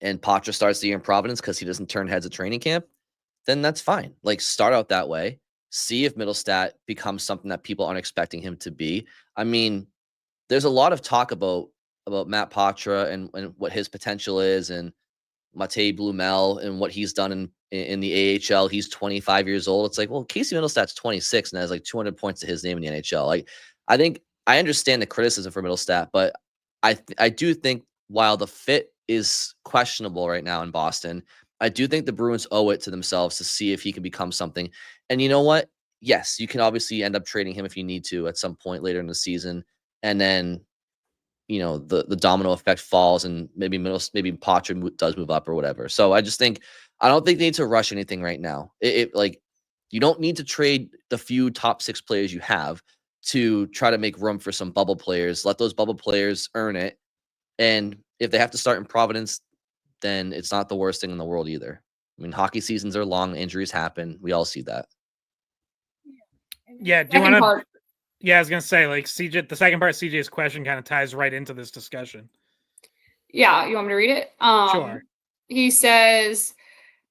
and Poitras starts the year in Providence because he doesn't turn heads at training camp, then that's fine. Like, start out that way. See if Middlestat becomes something that people aren't expecting him to be. I mean, there's a lot of talk about Matt Poitras and what his potential is, and Matej Blumel and what he's done in the AHL. He's 25 years old. It's like, well, Casey Middlestat's 26 and has like 200 points to his name in the NHL. Like, I think I understand the criticism for Middlestat, but I do think while the fit is questionable right now in Boston, I do think the Bruins owe it to themselves to see if he can become something. And you know what? Yes, you can obviously end up trading him if you need to at some point later in the season, and then the domino effect falls, and maybe Poitras does move up or whatever. So I just think I don't think they need to rush anything right now. Like, you don't need to trade the few top 6 players you have to try to make room for some bubble players. Let those bubble players earn it, and if they have to start in Providence, then it's not the worst thing in the world either. I mean, hockey seasons are long, injuries happen. We all see that. Yeah, do you want to? Yeah, I was gonna say, like, CJ. The second part of CJ's question kind of ties right into this discussion. Yeah, you want me to read it? Sure. He says,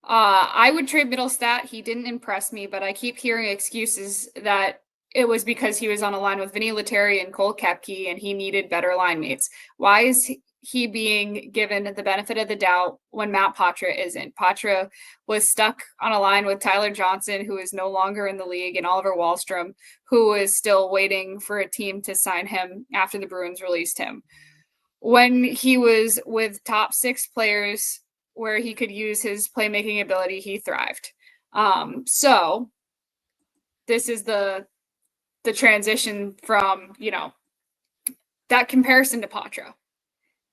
I would trade Middlestat. He didn't impress me, but I keep hearing excuses that it was because he was on a line with Vinny Lettieri and Cole Koepke and he needed better line mates. Why is he being given the benefit of the doubt when Matt Poitras isn't? Poitras was stuck on a line with Tyler Johnson, who is no longer in the league, and Oliver Wahlstrom, who is still waiting for a team to sign him after the Bruins released him. When he was with top 6 players where he could use his playmaking ability, he thrived. So this is the transition from, that comparison to Poitras.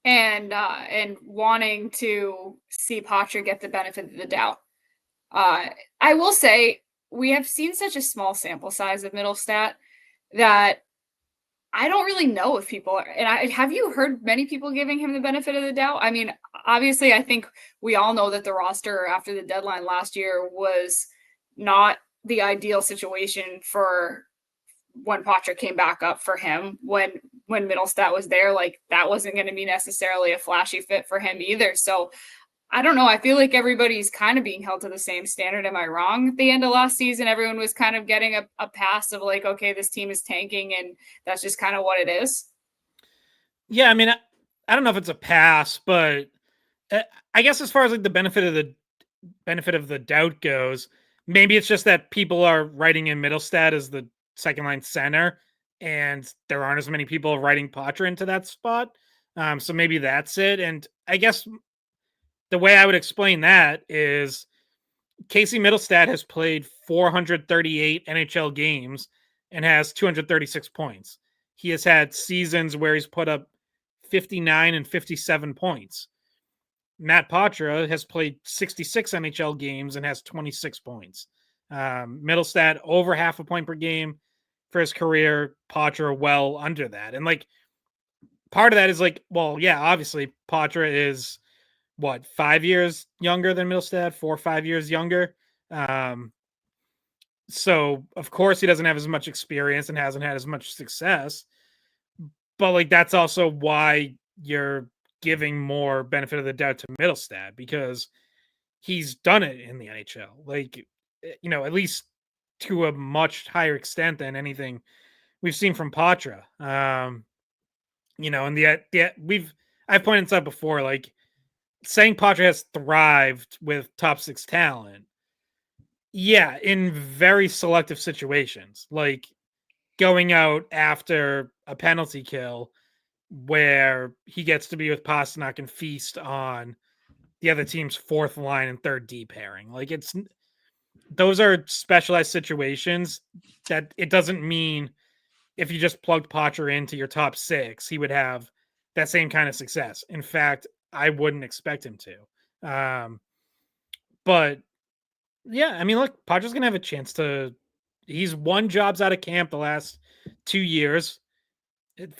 And wanting to see Poitras get the benefit of the doubt. I will say we have seen such a small sample size of Middlestat that I don't really know if people are, and have you heard many people giving him the benefit of the doubt? I mean, obviously, I think we all know that the roster after the deadline last year was not the ideal situation for when Poitras came back up for him. When Middlestat was there, like, that wasn't going to be necessarily a flashy fit for him either. So I don't know. I feel like everybody's kind of being held to the same standard. Am I wrong? At the end of last season, everyone was kind of getting a pass of like, okay, this team is tanking, and that's just kind of what it is. Yeah, I mean, I don't know if it's a pass, but I guess as far as like the benefit of the doubt goes, maybe it's just that people are writing in Middlestat as the second line center, and there aren't as many people writing Poitras into that spot. So maybe that's it. And I guess the way I would explain that is Casey Middlestat has played 438 NHL games and has 236 points. He has had seasons where he's put up 59 and 57 points. Matt Poitras has played 66 NHL games and has 26 points. Middlestat over half a point per game for his career. Poitras well under that. And like, part of that is like, well, yeah, obviously Poitras is what, 5 years younger than Middlestad, 4 or 5 years younger. So of course he doesn't have as much experience and hasn't had as much success. But like that's also why you're giving more benefit of the doubt to Middlestad, because he's done it in the NHL. Like, at least to a much higher extent than anything we've seen from Poitras. And I've pointed this out before, like saying Poitras has thrived with top 6 talent. Yeah, in very selective situations, like going out after a penalty kill where he gets to be with Pasternak and feast on the other team's fourth line and third D pairing. Like those are specialized situations that it doesn't mean if you just plugged Poitras into your top 6, he would have that same kind of success. In fact, I wouldn't expect him to. But yeah, I mean, look, Poitras's gonna have a chance to. He's won jobs out of camp the last 2 years.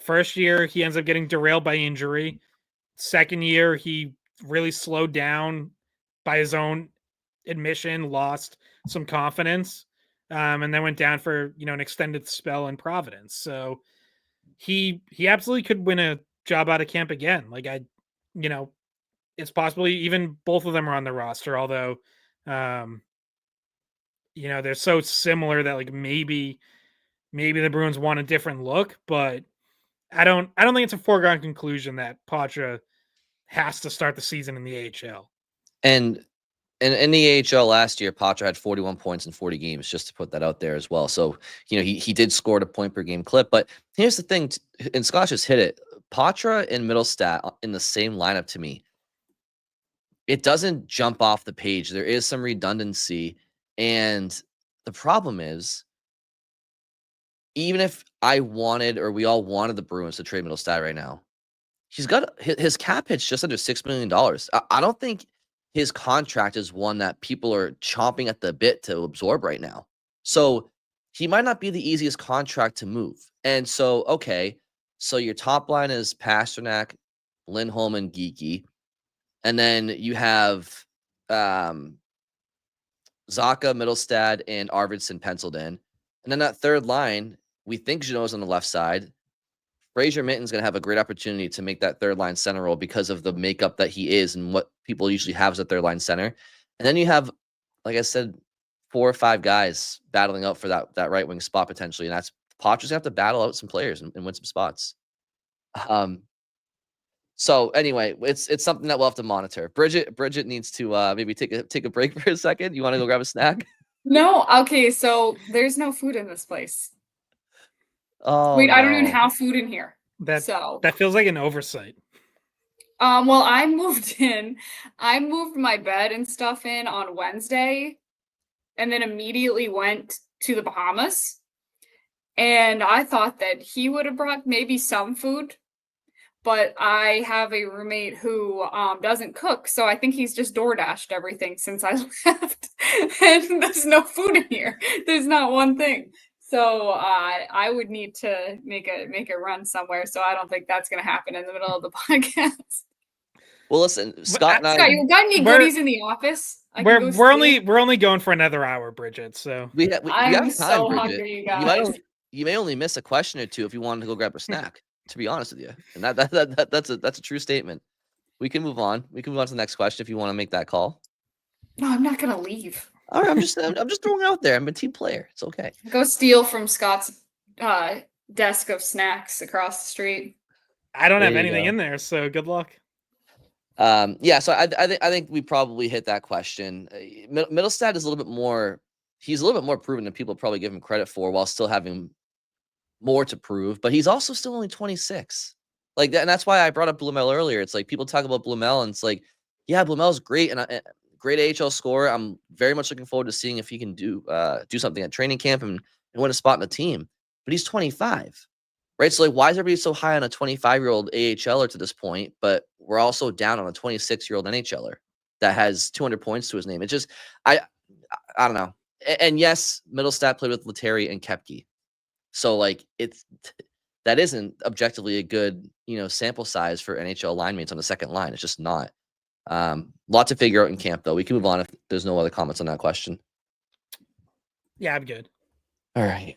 First year, he ends up getting derailed by injury. Second year, he really slowed down by his own admission, lost some confidence, and then went down for an extended spell in Providence. So he absolutely could win a job out of camp again. Like it's possibly even both of them are on the roster, although they're so similar that like maybe the Bruins want a different look, but I don't think it's a foregone conclusion that Poitras has to start the season in the AHL. And in the AHL last year, Poitras had 41 points in 40 games, just to put that out there as well. So, he did score at a point per game clip. But here's the thing, and Scott just hit it. Poitras and Middlestad in the same lineup to me, it doesn't jump off the page. There is some redundancy. And the problem is, even if I wanted, or we all wanted the Bruins to trade Middlestad right now, he's got his cap hit's just under $6 million. I don't think his contract is one that people are chomping at the bit to absorb right now. So he might not be the easiest contract to move. And so, okay, so your top line is Pasternak, Lindholm, and Geeky. And then you have Zaka, Middlestad, and Arvidsson penciled in. And then that third line, we think Jeannot's on the left side. Fraser Minton's going to have a great opportunity to make that third line center role because of the makeup that he is and what people usually have as a third line center. And then you have, like I said, 4 or 5 guys battling out for that right wing spot potentially. And that's Poitras have to battle out some players and win some spots. So anyway, it's something that we'll have to monitor. Bridget needs to maybe take a break for a second. You want to go grab a snack? No, okay, so there's no food in this place. Oh, wait, I don't even no. have food in here. That feels like an oversight. Well, I moved my bed and stuff in on Wednesday and then immediately went to the Bahamas. And I thought that he would have brought maybe some food, but I have a roommate who doesn't cook, so I think he's just DoorDashed everything since I left. And there's no food in here. There's not one thing. So I would need to make a run somewhere. So I don't think that's going to happen in the middle of the podcast. Well, listen, Scott and I. Scott, you got any goodies in the office? We're only going for another hour, Bridget. So we have I'm time, so Bridget. hungry, you guys. You may only miss a question or two if you wanted to go grab a snack. To be honest with you, and that's a true statement. We can move on. We can move on to the next question if you want to make that call. No, I'm not gonna leave. All right, I'm just throwing it out there. I'm a team player. It's okay. Go steal from Scott's desk of snacks across the street. I don't have anything in there, so good luck. Yeah, so I think we probably hit that question. Middlestad is a little bit more. He's a little bit more proven than people probably give him credit for, while still having more to prove. But he's also still only 26. Like that, and that's why I brought up Blumel earlier. It's like people talk about Blumel, and it's like, yeah, Blumel's great and great AHL scorer. I'm very much looking forward to seeing if he can do something at training camp and win a spot in the team. But he's 25. Right, so like, why is everybody so high on a 25-year-old AHLer to this point, but we're also down on a 26-year-old NHLer that has 200 points to his name? It's just, I don't know. And yes, Middlestad played with Lettieri and Koepke, so like that isn't objectively a good, sample size for NHL line mates on the second line. It's just not. Lot to figure out in camp, though. We can move on if there's no other comments on that question. Yeah, I'm good. All right.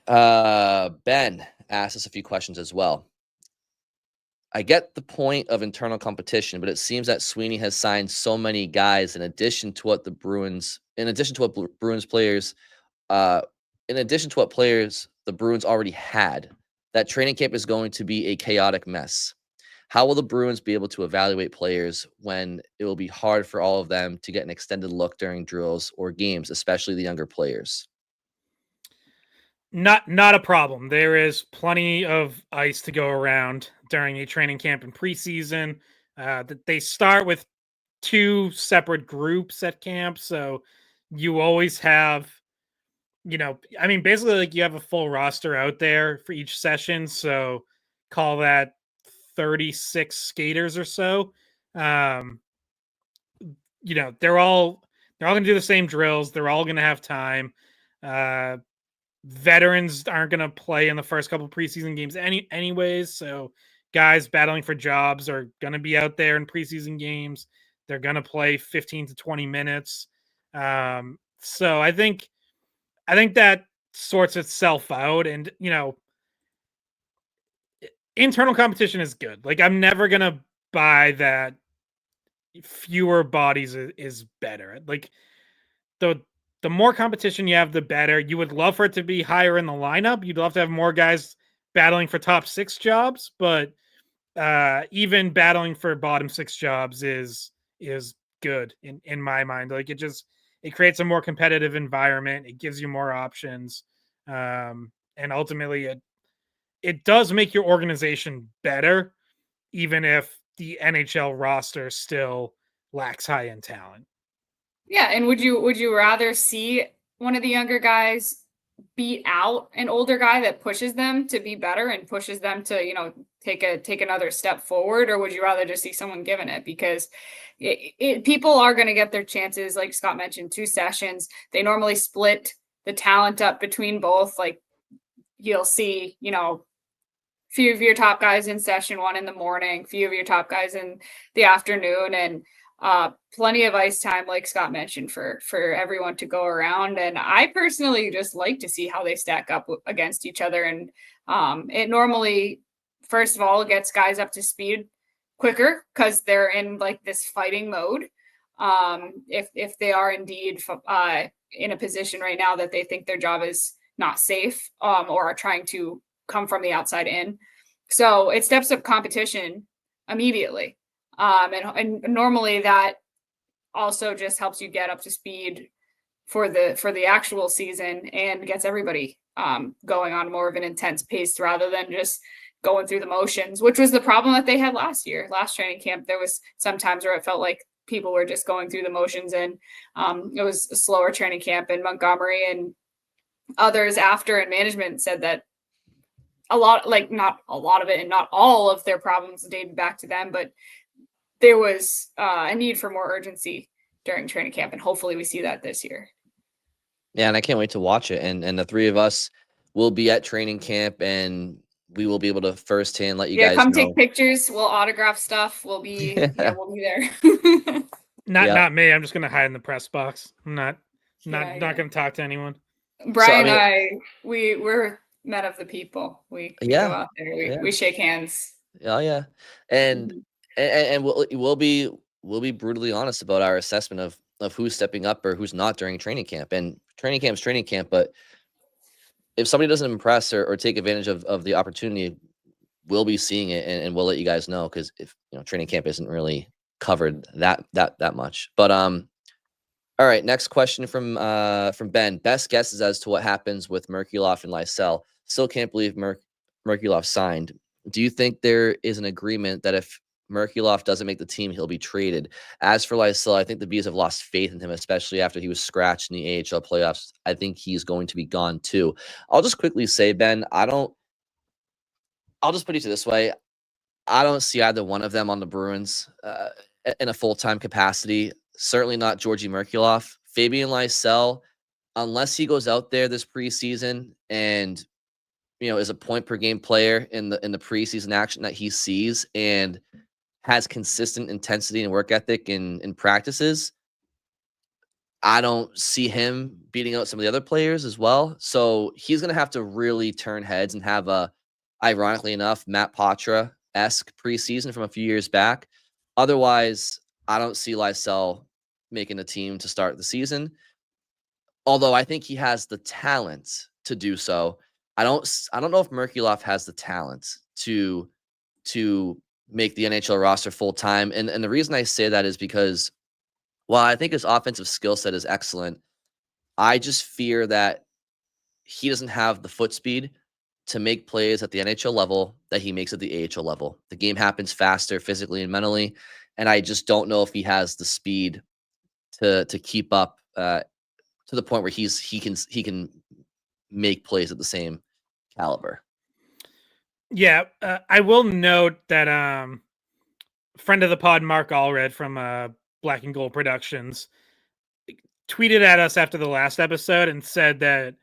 Ben asked us a few questions as well. I get the point of internal competition, but it seems that Sweeney has signed so many guys in addition to what Bruins players the Bruins already had, that training camp is going to be a chaotic mess. How will the Bruins be able to evaluate players when it will be hard for all of them to get an extended look during drills or games, especially the younger players? Not a problem. There is plenty of ice to go around during a training camp and preseason. They start with 2 separate groups at camp, so you always have, basically like you have a full roster out there for each session. So call that 36 skaters or so. They're all going to do the same drills. They're all going to have time. Veterans aren't going to play in the first couple preseason games anyways. So guys battling for jobs are going to be out there in preseason games. They're going to play 15 to 20 minutes. So I think that sorts itself out, and internal competition is good. Like, I'm never going to buy that fewer bodies is better. Like, the more competition you have, the better. You would love for it to be higher in the lineup. You'd love to have more guys battling for top 6 jobs, but even battling for bottom 6 jobs is good in my mind. Like, it creates a more competitive environment. It gives you more options. And ultimately it does make your organization better, even if the NHL roster still lacks high-end talent. Yeah, and would you rather see one of the younger guys beat out an older guy that pushes them to be better and pushes them to, take another step forward, or would you rather just see someone giving it? Because people are going to get their chances, like Scott mentioned, 2 sessions. They normally split the talent up between both. Like, you'll see, few of your top guys in session 1 in the morning, few of your top guys in the afternoon, and plenty of ice time, like Scott mentioned, for everyone to go around. And I personally just like to see how they stack up against each other. And it normally, first of all, gets guys up to speed quicker because they're in like this fighting mode. If they are indeed in a position right now that they think their job is not safe, or are trying to come from the outside in. So it steps up competition immediately. And normally that also just helps you get up to speed for the actual season and gets everybody going on more of an intense pace rather than just going through the motions, which was the problem that they had last training camp. There was some times where it felt like people were just going through the motions, and it was a slower training camp. And Montgomery and others after and management said that not a lot of it and not all of their problems dated back to them, but there was a need for more urgency during training camp, and hopefully we see that this year. Yeah, and I can't wait to watch it. And the 3 of us will be at training camp, and we will be able to firsthand let you guys come know. take pictures. We'll autograph stuff. We'll be we'll be there. Not me. I'm just gonna hide in the press box. I'm not gonna talk to anyone. Brian and I, we're men of the people. We go out there. We shake hands. Oh yeah, and we'll be brutally honest about our assessment of who's stepping up or who's not during training camp. And training camp, but if somebody doesn't impress or take advantage of the opportunity, we'll be seeing it, and we'll let you guys know, because if training camp isn't really covered that much. But all right, next question from Ben. Best guesses as to what happens with Merkulov and Lysell. Still can't believe Merkulov signed. Do you think there is an agreement that if Merkulov doesn't make the team, he'll be traded? As for Lysell, I think the Bees have lost faith in him, especially after he was scratched in the AHL playoffs. I think he's going to be gone too. I'll just quickly say, Ben, I'll just put it this way. I don't see either one of them on the Bruins in a full-time capacity. Certainly not Georgi Merkulov. Fabian Lysell, unless he goes out there this preseason and is a point per game player in the preseason action that he sees and has consistent intensity and work ethic in practices, I don't see him beating out some of the other players as well. So he's going to have to really turn heads and have ironically enough, Matt Poitras-esque preseason from a few years back. Otherwise, I don't see Lysell making a team to start the season. Although I think he has the talent to do so. I don't know if Merkulov has the talent to make the NHL roster full time. And the reason I say that is because while I think his offensive skill set is excellent, I just fear that he doesn't have the foot speed to make plays at the NHL level that he makes at the AHL level. The game happens faster physically and mentally, and I just don't know if he has the speed to keep up to the point where he can make plays at the same caliber. Yeah, I will note that friend of the pod Mark Allred from Black and Gold Productions tweeted at us after the last episode and said that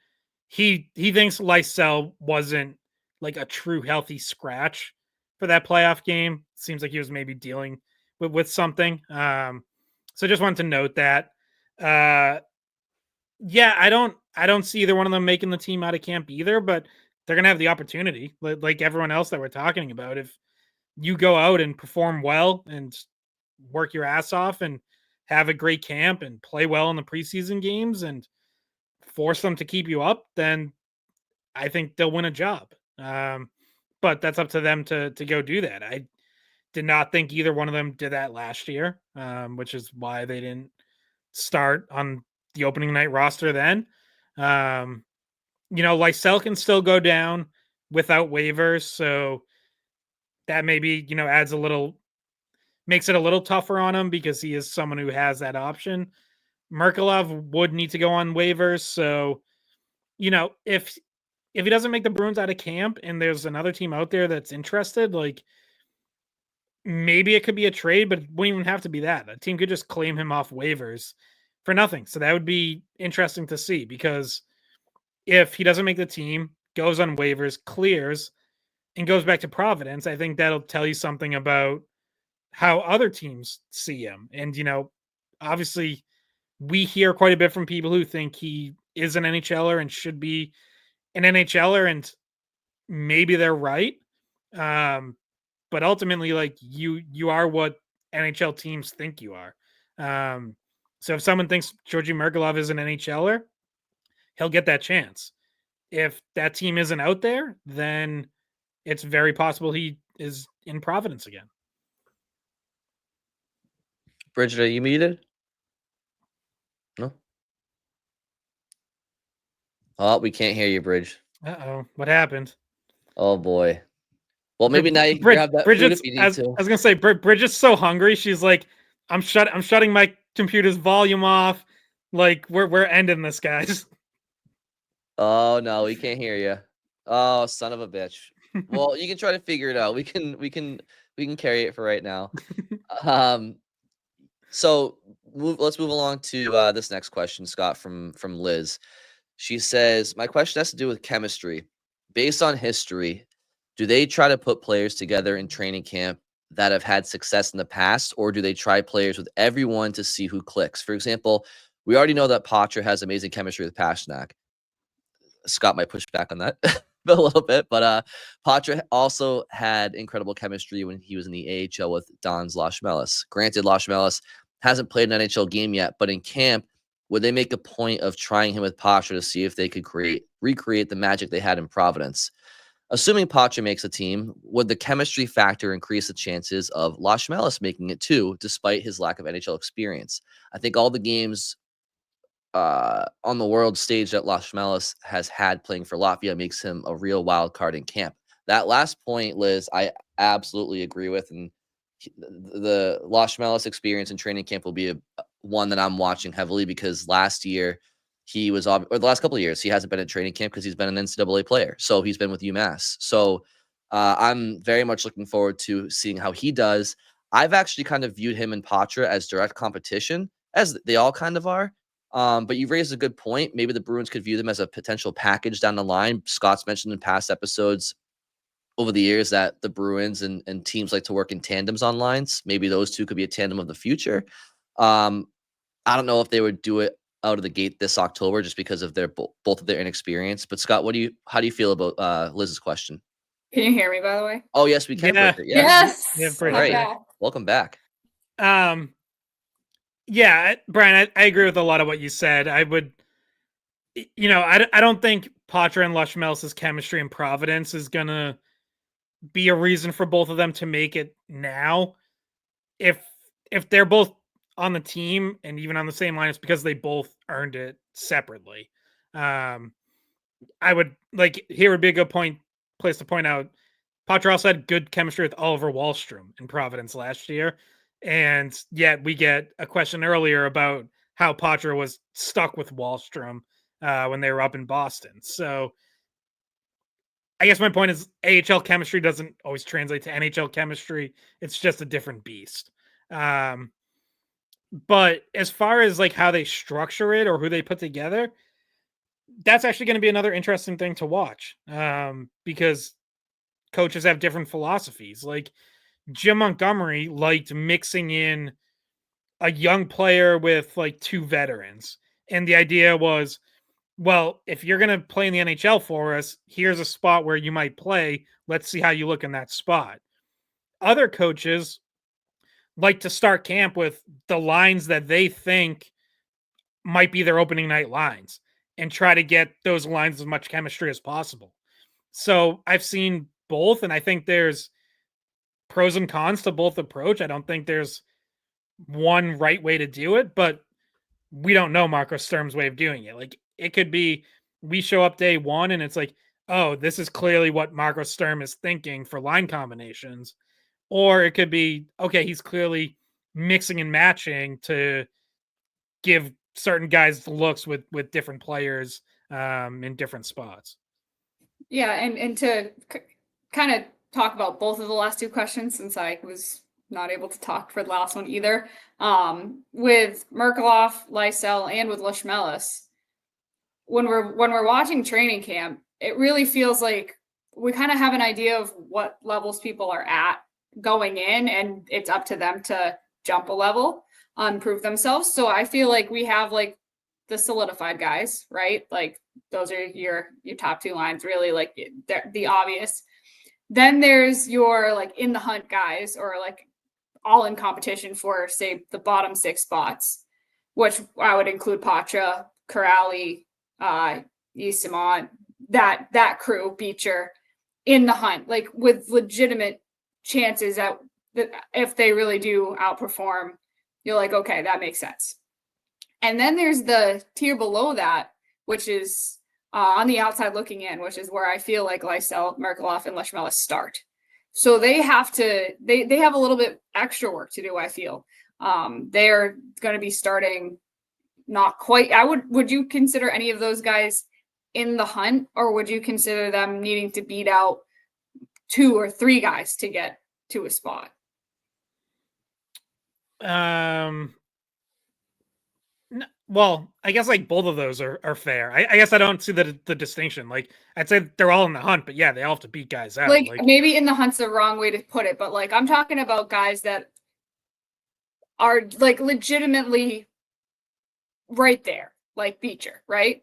he thinks Lysell wasn't like a true healthy scratch for that playoff game. Seems like he was maybe dealing with something. So just wanted to note that. Yeah, I don't see either one of them making the team out of camp either, but they're gonna have the opportunity, like everyone else that we're talking about. If you go out and perform well and work your ass off and have a great camp and play well in the preseason games and force them to keep you up, then I think they'll win a job. But that's up to them to go do that. I did not think either one of them did that last year, which is why they didn't start on the opening night roster then. Lysell can still go down without waivers, so that maybe, makes it a little tougher on him because he is someone who has that option. Merkulov would need to go on waivers, so if he doesn't make the Bruins out of camp and there's another team out there that's interested, like maybe it could be a trade, but it wouldn't even have to be that. A team could just claim him off waivers for nothing. So that would be interesting to see, because if he doesn't make the team, goes on waivers, clears, and goes back to Providence, I think that'll tell you something about how other teams see him. And, obviously we hear quite a bit from people who think he is an NHLer and should be an NHLer, and maybe they're right. But ultimately, like you are what NHL teams think you are. So if someone thinks Georgi Merkulov is an NHLer, he'll get that chance. If that team isn't out there, then it's very possible he is in Providence again. Bridget, are you muted? No. Oh, we can't hear you, Bridge. Uh-oh, what happened? Oh boy. Well, maybe now you can grab that food if you need to. I was gonna say, Bridget's so hungry. She's like, I'm shutting my computer's volume off. Like, we're ending this, guys. Oh no, we can't hear you. Oh, son of a bitch. Well, you can try to figure it out. We can carry it for right now. So let's move along to this next question, Scott, from Liz. She says, my question has to do with chemistry. Based on history, do they try to put players together in training camp that have had success in the past, or do they try players with everyone to see who clicks? For example, we already know that Poitras has amazing chemistry with Pastrnak. Scott might push back on that a little bit, but Poitras also had incredible chemistry when he was in the AHL with Don's Lashmelis. Granted, Lashmelis hasn't played an NHL game yet, but in camp, would they make a point of trying him with Poitras to see if they could recreate the magic they had in Providence? Assuming Poitras makes a team, would the chemistry factor increase the chances of Lashmelis making it too, despite his lack of NHL experience? I think all the games on the world stage that Lashmelis has had playing for Latvia makes him a real wild card in camp. That last point, Liz, I absolutely agree with, and the Lashmelis experience in training camp will be one that I'm watching heavily, because last year he was, or the last couple of years, he hasn't been at training camp because he's been an NCAA player. So he's been with UMass. So I'm very much looking forward to seeing how he does. I've actually kind of viewed him and Poitras as direct competition, as they all kind of are. But you raised a good point. Maybe the Bruins could view them as a potential package down the line. Scott's mentioned in past episodes over the years that the Bruins and teams like to work in tandems on lines. Maybe those two could be a tandem of the future. I don't know if they would do it out of the gate this October just because of their both of their inexperience. But Scott, how do you feel about Liz's question? Can you hear me, by the way? Oh yes, we can. Yeah. Bridget. Yes. Yeah, All Bridget. right. Yeah. Welcome back. Yeah, Brian, I agree with a lot of what you said. I would, I don't think Poitras and Lushmelis's chemistry in Providence is gonna be a reason for both of them to make it now. If they're both on the team and even on the same line, it's because they both earned it separately. I would here would be a good place to point out. Poitras also had good chemistry with Oliver Wahlstrom in Providence last year. And yet we get a question earlier about how Poitras was stuck with Wahlstrom when they were up in Boston. So I guess my point is AHL chemistry doesn't always translate to NHL chemistry. It's just a different beast. But as far as how they structure it or who they put together, that's actually going to be another interesting thing to watch because coaches have different philosophies. Like Jim Montgomery liked mixing in a young player with two veterans. And the idea was, well, if you're going to play in the NHL for us, here's a spot where you might play. Let's see how you look in that spot. Other coaches like to start camp with the lines that they think might be their opening night lines and try to get those lines as much chemistry as possible. So I've seen both, and I think there's pros and cons to both approach. I don't think there's one right way to do it, but we don't know Marco Sturm's way of doing it. It could be we show up day one and it's oh, this is clearly what Marco Sturm is thinking for line combinations. Or it could be, okay, he's clearly mixing and matching to give certain guys looks with different players in different spots. Yeah, and to kind of talk about both of the last two questions, since I was not able to talk for the last one either. With Merkulov, Lysell, and with Lushmelis, when we're watching training camp, it really feels like we kind of have an idea of what levels people are at going in, and it's up to them to jump a level, prove themselves. So I feel like we have the solidified guys, right? Those are your top two lines, really, the obvious. Then there's your in the hunt guys, or all in competition for, say, the bottom six spots, which I would include Poitras, Kuraly, Eastamont, that crew, Beecher, in the hunt, with legitimate chances that if they really do outperform, you're okay, that makes sense. And then there's the tier below that, which is on the outside looking in, which is where I feel like Lysell, Merkulov, and Lushmelis start. So they have a little bit extra work to do, I feel. They're going to be starting not quite. Would you consider any of those guys in the hunt, or would you consider them needing to beat out 2 or 3 guys to get to a spot? Well, I guess both of those are fair. I guess I don't see the distinction. I'd say they're all in the hunt, but yeah, they all have to beat guys out. Maybe in the hunt's the wrong way to put it, but I'm talking about guys that are legitimately right there, like Beecher, right?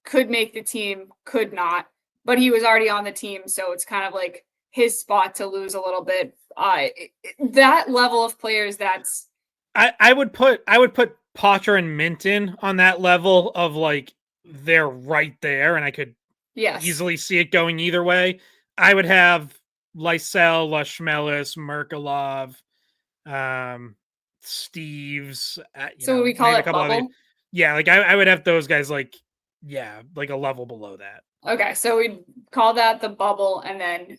Could make the team, could not, but he was already on the team, so it's kind of his spot to lose a little bit. That level of players, that's I would put Poitras and Minton on that level of they're right there, and I could easily see it going either way. I would have Lysell, Lushmelis, Merkulov, Steves. So we call it bubble? Yeah, I would have those guys a level below that. Okay, so we'd call that the bubble, and then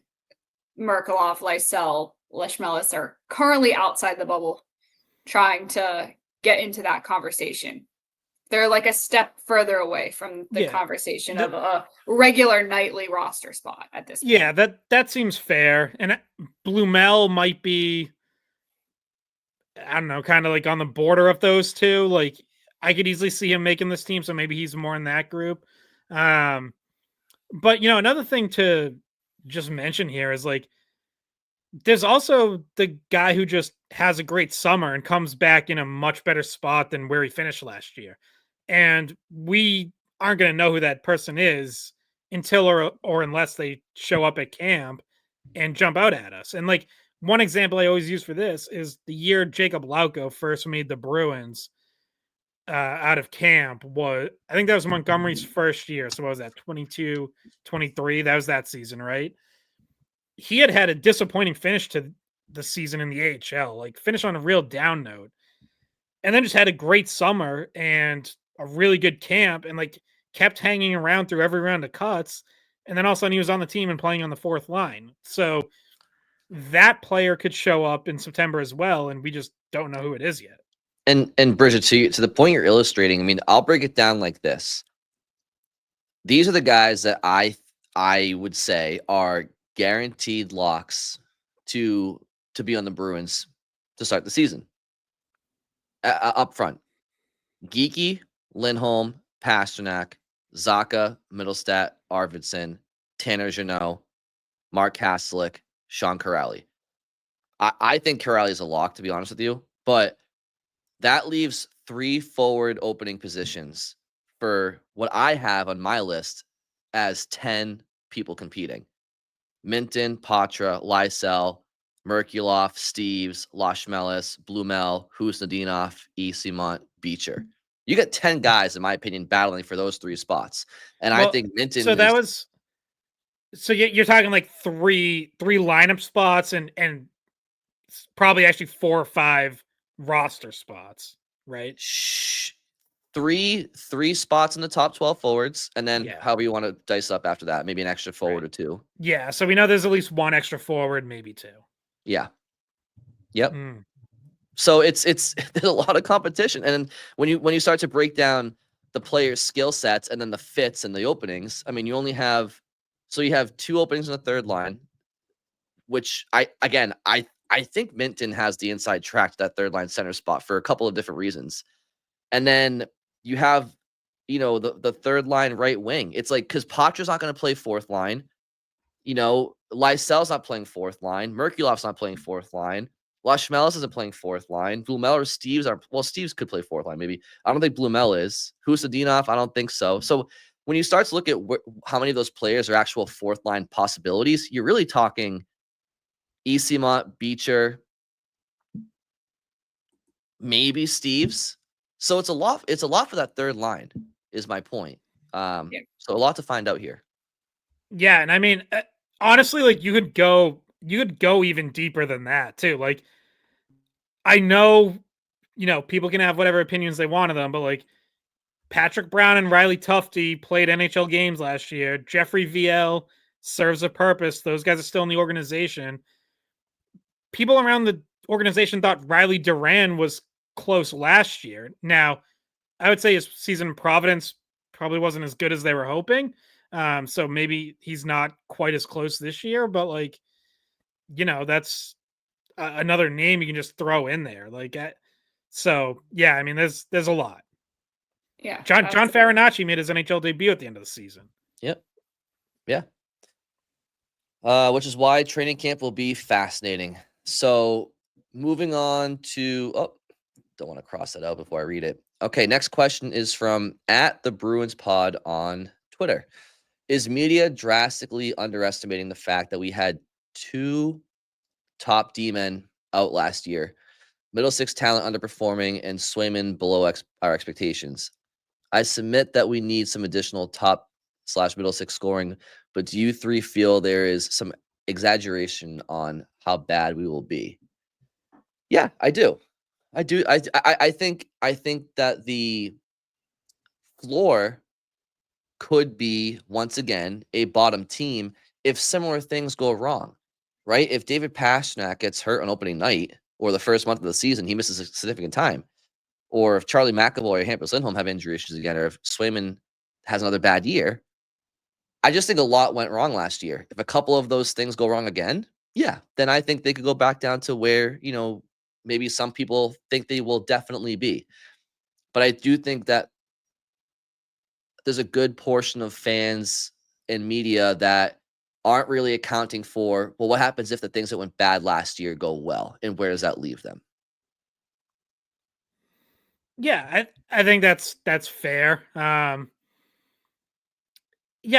Merkulov, Lysell, Lushmelis are currently outside the bubble, trying to get into that conversation. They're a step further away from the conversation of a regular nightly roster spot at this point. Yeah, that seems fair. And Blumel might be, I don't know, kind of on the border of those two. I could easily see him making this team, so maybe he's more in that group. But another thing to just mention here is like, there's also the guy who just has a great summer and comes back in a much better spot than where he finished last year. And we aren't going to know who that person is until or unless they show up at camp and jump out at us. And like, one example I always use for this is the year Jacob Lauko first made the Bruins out of camp. I think that was Montgomery's first year. So what was that, 22, 23? That was that season, right? He had a disappointing finish to the season in the AHL, like finish on a real down note, and then just had a great summer and a really good camp, and like kept hanging around through every round of cuts. And then all of a sudden he was on the team and playing on the fourth line. So that player could show up in September as well, and we just don't know who it is yet. And Bridget, to the point you're illustrating, I mean, I'll break it down like this. These are the guys that I would say are guaranteed locks to be on the Bruins to start the season. Up front, Geeky, Lindholm, Pasternak, Zacha, Middlestat, Arvidsson, Tanner Jeannot, Mark Kastelik, Sean Kuraly. I think Kuraly is a lock, to be honest with you, but that leaves 3 forward opening positions for what I have on my list as 10 people competing. Minton, Poitras, Lysell, Merkulov, Steves, Lashmelis, Blumel, Husnudinov, Esimont, Beecher. You got 10 guys, in my opinion, battling for those 3 spots. And I think Minton. So that was. So you're talking like three lineup spots and probably actually 4 or 5 roster spots, right? Three spots in the top 12 forwards, and then however you want to dice up after that, maybe an extra forward or 2. Yeah, so we know there's at least 1 extra forward, maybe 2. Yeah. Yep. So it's there's a lot of competition, and when you start to break down the players' skill sets and then the fits and the openings, I mean, you have 2 openings in the third line, which I think Minton has the inside track to that third line center spot for a couple of different reasons. And then you have, the third line right wing. It's like, because Poitras's not going to play fourth line. Lysell's not playing fourth line. Merkulov's not playing fourth line. Lashmelis isn't playing fourth line. Blumel or Steves are, Steves could play fourth line, maybe. I don't think Blumel is. Husnudinov, I don't think so. So when you start to look at how many of those players are actual fourth line possibilities, you're really talking Esimont, Beecher, maybe Steves. So it's a lot for that third line, is my point. So a lot to find out here. Yeah, and I mean, honestly, like you could go even deeper than that too. Like, I know, people can have whatever opinions they want of them, but like Patrick Brown and Riley Tufte played NHL games last year. Jeffrey VL serves a purpose. Those guys are still in the organization. People around the organization thought Riley Duran was close last year. Now, I would say his season in Providence probably wasn't as good as they were hoping. So maybe he's not quite as close this year, but like, that's another name you can just throw in there. Like, so yeah, I mean, there's a lot. Yeah. John Farinacci made his NHL debut at the end of the season. Yep. Yeah. Which is why training camp will be fascinating. So moving on to, don't want to cross that out before I read it. Okay, next question is from @TheBruinsPod on Twitter. Is media drastically underestimating the fact that we had 2 top D-men out last year? Middle six talent underperforming and Swayman below our expectations. I submit that we need some additional top/middle six scoring, but do you 3 feel there is some exaggeration on how bad we will be? Yeah, I do. I think that the floor could be, once again, a bottom team if similar things go wrong, right? If David Pastrnak gets hurt on opening night or the first month of the season, he misses a significant time. Or if Charlie McAvoy or Hampus Lindholm have injury issues again, or if Swayman has another bad year, I just think a lot went wrong last year. If a couple of those things go wrong again, yeah, then I think they could go back down to where, maybe some people think they will definitely be. But I do think that there's a good portion of fans and media that aren't really accounting for, well, what happens if the things that went bad last year go well, and where does that leave them? Yeah, I think that's fair. Yeah,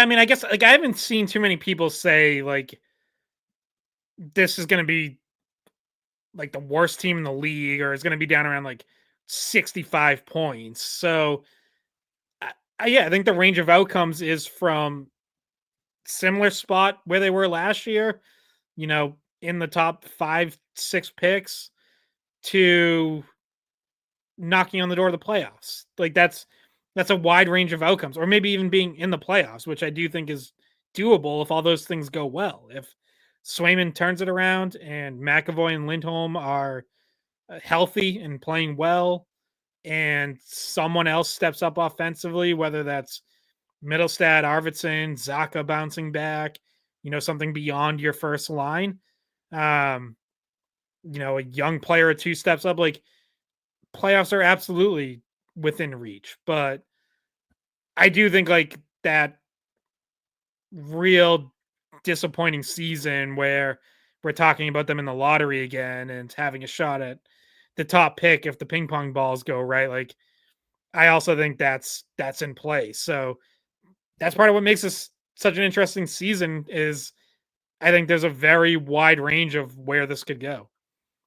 I mean, I guess like I haven't seen too many people say like this is going to be like the worst team in the league, or it's going to be down around like 65 points. So, I think the range of outcomes is from similar spot where they were last year, in the top 5-6 picks, to knocking on the door of the playoffs. Like that's a wide range of outcomes, or maybe even being in the playoffs, which I do think is doable if all those things go well. If Swayman turns it around and McAvoy and Lindholm are healthy and playing well, and someone else steps up offensively, whether that's Middlestad, Arvidsson, Zaka bouncing back, something beyond your first line. A young player or two steps up, like playoffs are absolutely within reach. But I do think like that real disappointing season where we're talking about them in the lottery again and having a shot at the top pick if the ping pong balls go right. Like I also think that's in play. So that's part of what makes this such an interesting season is I think there's a very wide range of where this could go.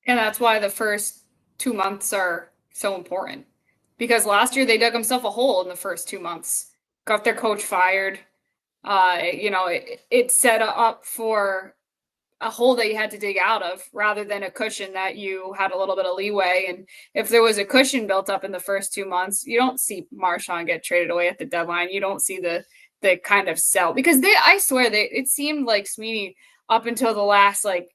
And that's why the first 2 months are so important. Because last year they dug themselves a hole in the first 2 months, got their coach fired. It set up for a hole that you had to dig out of rather than a cushion that you had a little bit of leeway. And if there was a cushion built up in the first 2 months, you don't see Marchand get traded away at the deadline. You don't see the kind of sell, because I swear it seemed like Sweeney up until the last like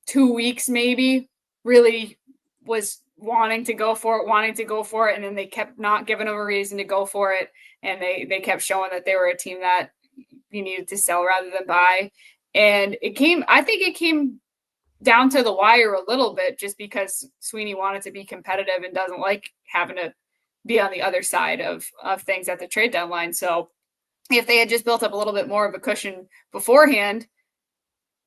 2 weeks maybe really was wanting to go for it, and then they kept not giving them a reason to go for it, and they kept showing that they were a team that you needed to sell rather than buy. And I think it came down to the wire a little bit, just because Sweeney wanted to be competitive and doesn't like having to be on the other side of things at the trade deadline. So if they had just built up a little bit more of a cushion beforehand,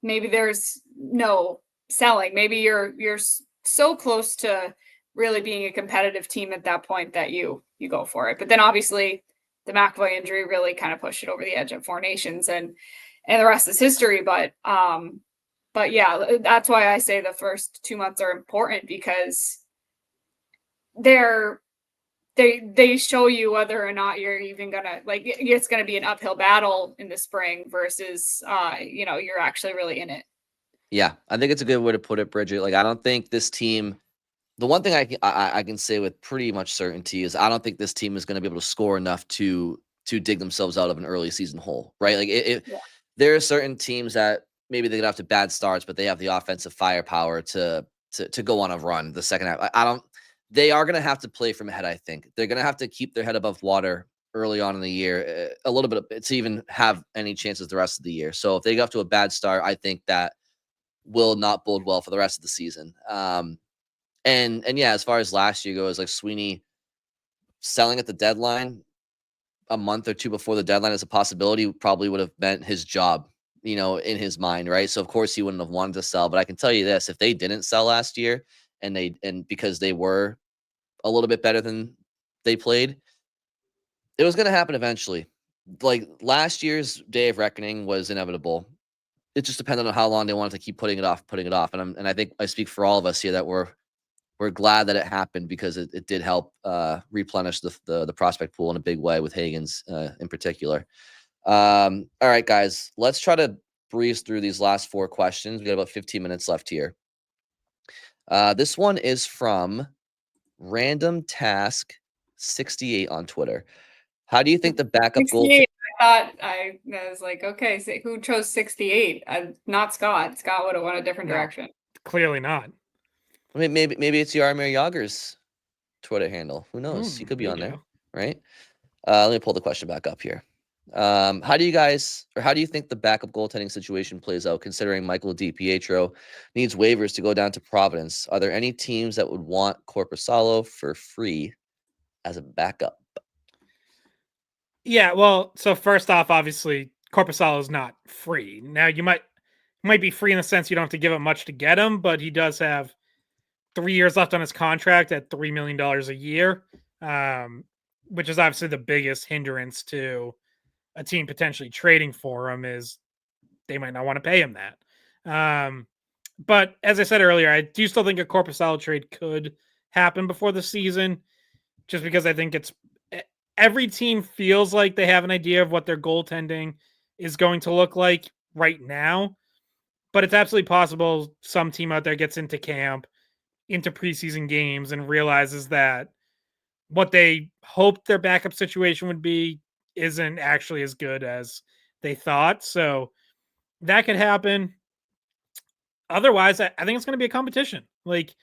maybe there's no selling. Maybe you're so close to really being a competitive team at that point that you go for it. But then obviously the McAvoy injury really kind of pushed it over the edge at Four Nations, and the rest is history. But yeah, that's why I say the first 2 months are important, because they show you whether or not you're even gonna, like, it's gonna be an uphill battle in the spring versus you're actually really in it. Yeah, I think it's a good way to put it, Bridget. Like, I don't think this team. The one thing I can say with pretty much certainty is I don't think this team is going to be able to score enough to dig themselves out of an early season hole, right? Like, there are certain teams that maybe they get off to bad starts, but they have the offensive firepower to go on a run the second half. I don't. They are going to have to play from ahead. I think they're going to have to keep their head above water early on in the year, a little bit, to even have any chances the rest of the year. So if they get off to a bad start, I think that will not bode well for the rest of the season. And yeah, as far as last year goes, like Sweeney selling at the deadline a month or two before the deadline as a possibility probably would have meant his job, in his mind, right? So of course he wouldn't have wanted to sell. But I can tell you this: if they didn't sell last year, and because they were a little bit better than they played, it was going to happen eventually. Like last year's day of reckoning was inevitable. It just depended on how long they wanted to keep putting it off. And I think I speak for all of us here that we're glad that it happened, because it did help replenish the prospect pool in a big way with Hagens in particular. All right, guys, let's try to breeze through these last 4 questions. We got about 15 minutes left here. This one is from Random Task 68 on Twitter. How do you think the backup goal? I was like, okay, so who chose 68? Not Scott. Scott would have went a different direction. Clearly not. I mean, maybe it's Jaromir Jagr's Twitter handle. Who knows? He could be on there, right? Let me pull the question back up here. How do you think the backup goaltending situation plays out, considering Michael DiPietro needs waivers to go down to Providence? Are there any teams that would want Korpisalo for free as a backup. Yeah, well, so first off, obviously, Korpisalo is not free. Now, you might be free in the sense you don't have to give up much to get him, but he does have 3 years left on his contract at $3 million a year, which is obviously the biggest hindrance to a team potentially trading for him is they might not want to pay him that. But as I said earlier, I do still think a Korpisalo trade could happen before the season, just because I think every team feels like they have an idea of what their goaltending is going to look like right now. But it's absolutely possible some team out there gets into camp, into preseason games, and realizes that what they hoped their backup situation would be isn't actually as good as they thought. So that could happen. Otherwise, I think it's going to be a competition. Like,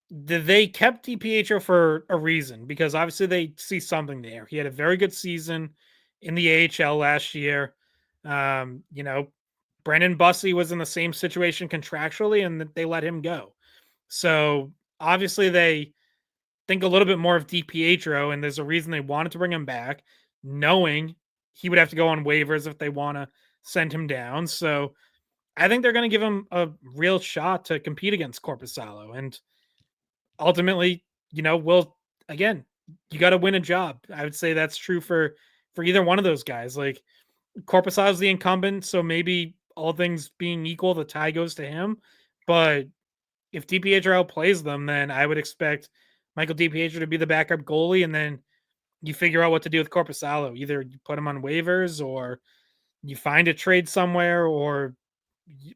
they kept DiPietro for a reason, because obviously they see something there. He had a very good season in the AHL last year. Brendan Bussey was in the same situation contractually, and they let him go. So obviously they think a little bit more of DiPietro, and there's a reason they wanted to bring him back, knowing he would have to go on waivers if they want to send him down. So I think they're going to give him a real shot to compete against Korpisalo. And ultimately, you got to win a job. I would say that's true for either one of those guys. Like, Korpisalo's the incumbent, so maybe all things being equal, the tie goes to him. But if DiPietro plays them, then I would expect Michael DiPietro to be the backup goalie, and then you figure out what to do with Korpisalo. Either you put him on waivers, or you find a trade somewhere, or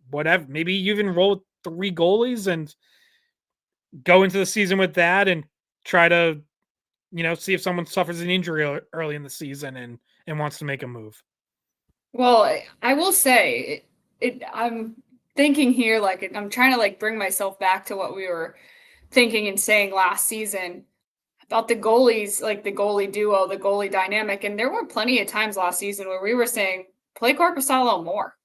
whatever. Maybe you even roll with 3 goalies and go into the season with that, and try to, see if someone suffers an injury early in the season and wants to make a move. Well, I will say I'm thinking here, like, I'm trying to like bring myself back to what we were thinking and saying last season about the goalies, like the goalie duo, the goalie dynamic. And there were plenty of times last season where we were saying, play Korpisalo more.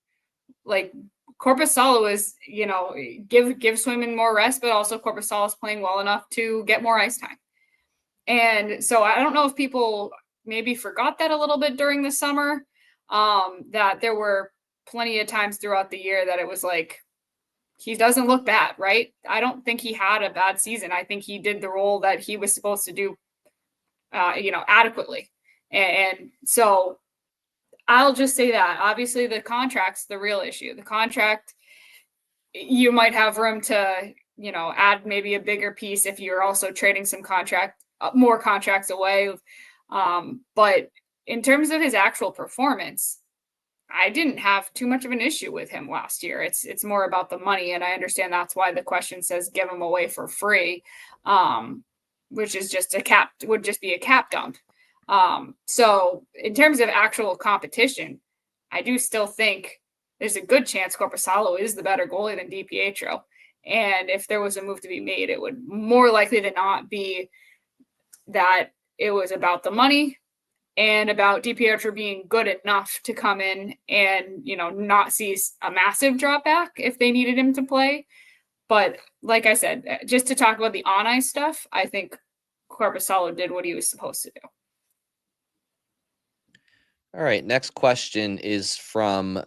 Like, Korpisalo is, give Swayman more rest, but also Korpisalo is playing well enough to get more ice time. And so I don't know if people maybe forgot that a little bit during the summer, that there were plenty of times throughout the year that it was like, he doesn't look bad, right? I don't think he had a bad season. I think he did the role that he was supposed to do, adequately. And so I'll just say that. Obviously, the contract's the real issue. The contract, you might have room to, add maybe a bigger piece if you're also trading some more contracts away. But in terms of his actual performance, I didn't have too much of an issue with him last year. It's more about the money, and I understand that's why the question says give him away for free, which is would just be a cap dump. So in terms of actual competition, I do still think there's a good chance Korpisalo is the better goalie than DiPietro. And if there was a move to be made, it would more likely than not be that it was about the money and about DiPietro being good enough to come in and, not see a massive drop back if they needed him to play. But like I said, just to talk about the on-ice stuff, I think Korpisalo did what he was supposed to do. All right, next question is from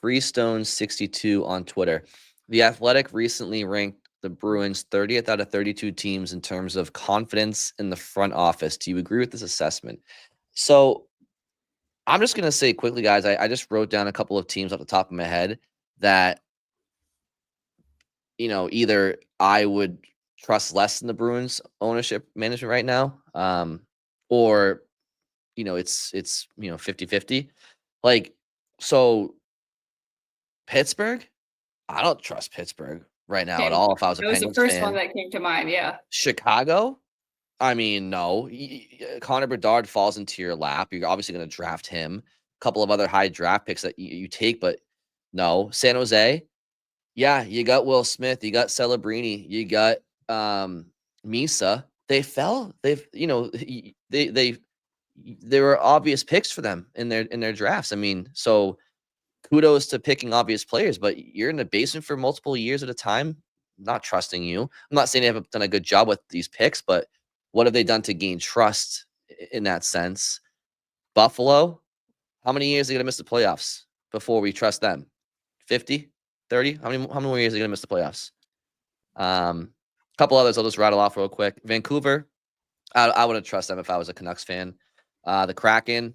Freestone62 on Twitter. The Athletic recently ranked the Bruins 30th out of 32 teams in terms of confidence in the front office. Do you agree with this assessment? So I'm just going to say quickly, guys, I just wrote down a couple of teams off the top of my head that, either I would trust less in the Bruins ownership management right now, or, it's 50-50. Like, so Pittsburgh, I don't trust Pittsburgh right now at all. If I was a That was Penguins the first fan. one that came to mind. Yeah. Chicago, I mean, no. Connor Bedard falls into your lap. You're obviously going to draft him. A couple of other high draft picks that you take, but no. San Jose, yeah, you got Will Smith, you got Celebrini, you got Misa. They fell. There were obvious picks for them in their drafts. I mean, so kudos to picking obvious players, but you're in the basement for multiple years at a time. Not trusting you. I'm not saying they haven't done a good job with these picks, but What have they done to gain trust in that sense? Buffalo, how many years are they going to miss the playoffs before we trust them? 50, 30? How many more years are they going to miss the playoffs? Couple others I'll just rattle off real quick. Vancouver, I wouldn't trust them if I was a Canucks fan. The Kraken,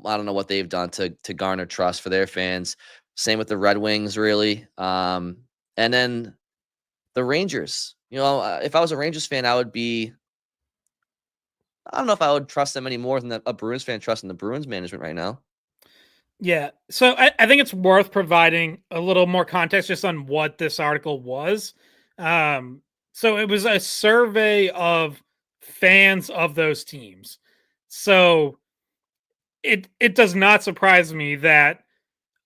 I don't know what they've done to garner trust for their fans. Same with the Red Wings, really. And then the Rangers. If I was a Rangers fan, I don't know if I would trust them any more than a Bruins fan trusting the Bruins management right now. Yeah. So I think it's worth providing a little more context just on what this article was. So it was a survey of fans of those teams. So it does not surprise me that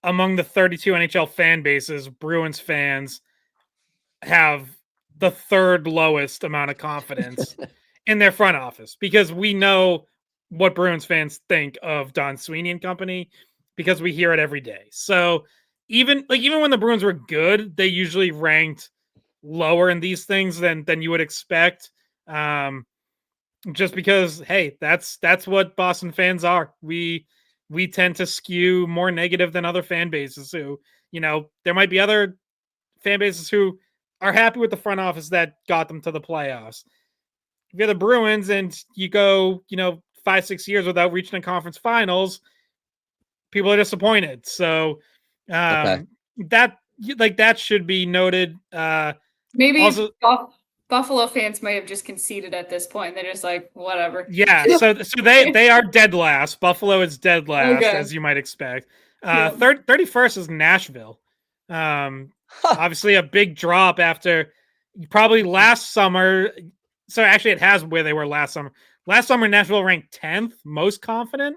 among the 32 NHL fan bases, Bruins fans have the third lowest amount of confidence in their front office, because we know what Bruins fans think of Don Sweeney and company, because we hear it every day. So even when the Bruins were good, they usually ranked lower in these things than you would expect. Just because, hey, that's what Boston fans are. We tend to skew more negative than other fan bases who, there might be other fan bases who are happy with the front office that got them to the playoffs. If you're the Bruins and you go, 5-6 years without reaching a conference finals, people are disappointed. So Okay. that should be noted. Maybe Also, Buffalo fans might have just conceded at this point. They're just like, whatever. yeah. So they are dead last. Buffalo is dead last, Okay. as you might expect. Yeah. 31st is Nashville. Obviously a big drop after probably last summer. So actually it has where they were last summer. Last summer, Nashville ranked 10th, most confident.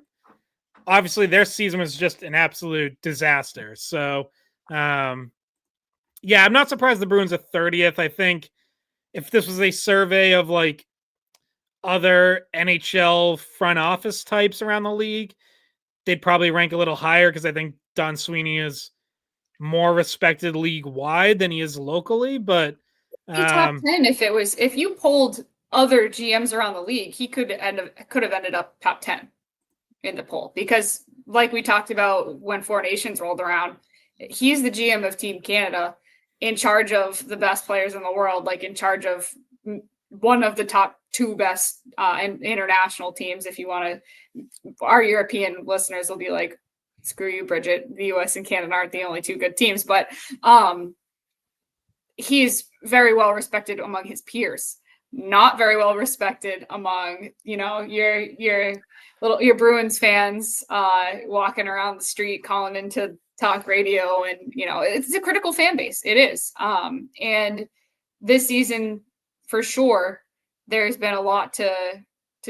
Obviously their season was just an absolute disaster. So, yeah, I'm not surprised the Bruins are 30th. I think if this was a survey of like other NHL front office types around the league, they'd probably rank a little higher, because I think Don Sweeney is more respected league wide than he is locally. But top 10 if you polled other GMs around the league, he could have ended up top 10 in the poll, because like we talked about when Four Nations rolled around, he's the GM of Team Canada, in charge of the best players in the world, like in charge of one of the top two best international teams. If you want to, our European listeners will be like, screw you, Bridget, the US and Canada aren't the only two good teams, but he's very well respected among his peers, not very well respected among, your Bruins fans walking around the street calling into talk radio. And, it's a critical fan base. It is. And this season, for sure, there's been a lot to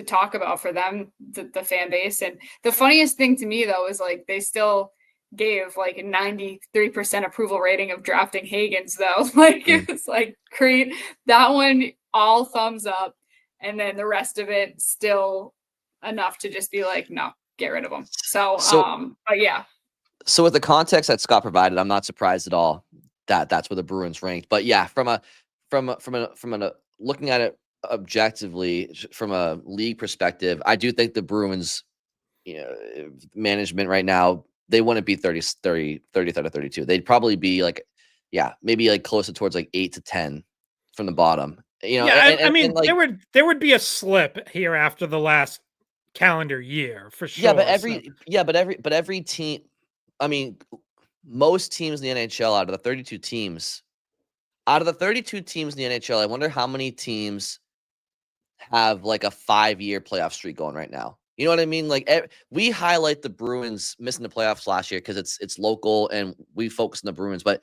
talk about for them, the fan base. And the funniest thing to me, though, is like they still gave like a 93% approval rating of drafting Higgins, though. Like it was like great. That one, all thumbs up. And then the rest of it still enough to just be like, no, get rid of them. So but yeah. So with the context that Scott provided, I'm not surprised at all that that's where the Bruins ranked. But yeah, from a looking at it objectively from a league perspective, I do think the Bruins, management right now, they wouldn't be 30th out of 32. They'd probably be like, maybe like closer towards like 8 to 10 from the bottom. I mean, like, there would be a slip here after the last calendar year for sure. Yeah, but every team. I mean, most teams in the NHL out of the 32 teams in the NHL, I wonder how many teams have like a 5-year playoff streak going right now. You know what I mean? Like we highlight the Bruins missing the playoffs last year because it's local and we focus on the Bruins. But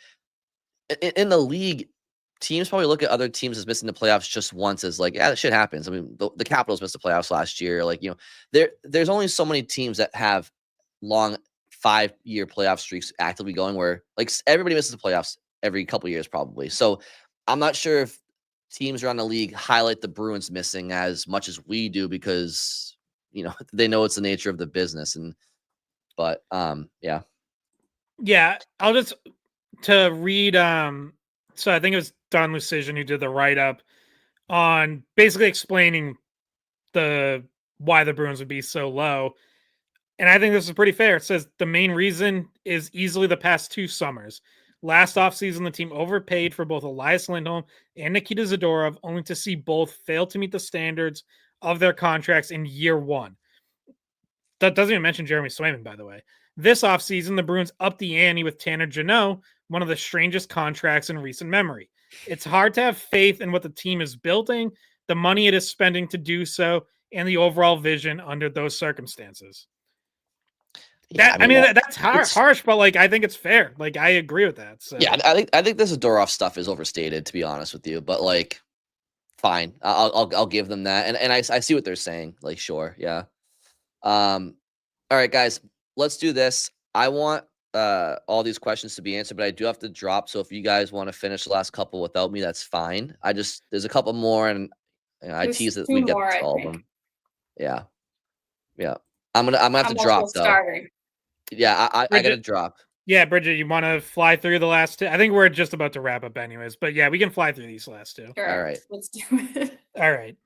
in the league, teams probably look at other teams as missing the playoffs just once as like, that shit happens. I mean, the Capitals missed the playoffs last year. Like, there's only so many teams that have long 5-year playoff streaks actively going where like everybody misses the playoffs every couple of years probably. So I'm not sure if teams around the league highlight the Bruins missing as much as we do because they know it's the nature of the business. But I'll just to read so I think it was Don Lucian who did the write-up on basically explaining why the Bruins would be so low. And I think this is pretty fair. It says the main reason is easily the past 2 summers. Last offseason, the team overpaid for both Elias Lindholm and Nikita Zadorov, only to see both fail to meet the standards of their contracts in year 1. That doesn't even mention Jeremy Swayman, by the way. This offseason, the Bruins upped the ante with Tanner Jeannot, one of the strangest contracts in recent memory. It's hard to have faith in what the team is building, the money it is spending to do so, and the overall vision under those circumstances. Yeah, That's harsh, but like I think it's fair. Like I agree with that. So yeah, I think this Zadorov stuff is overstated, to be honest with you. But like, fine, I'll give them that, and I see what they're saying. Like, sure, yeah. All right, guys, let's do this. I want all these questions to be answered, but I do have to drop. So if you guys want to finish the last couple without me, that's fine. There's a couple more, and I There's tease that 2 we get more, to I all of think. them. Yeah, yeah. I'm gonna have to I'm drop also though. starving. Yeah, I gotta drop. yeah, Bridget, you want to fly through the last 2? I think we're just about to wrap up, anyways. But yeah, we can fly through these last 2. Sure, All right. let's do it. All right.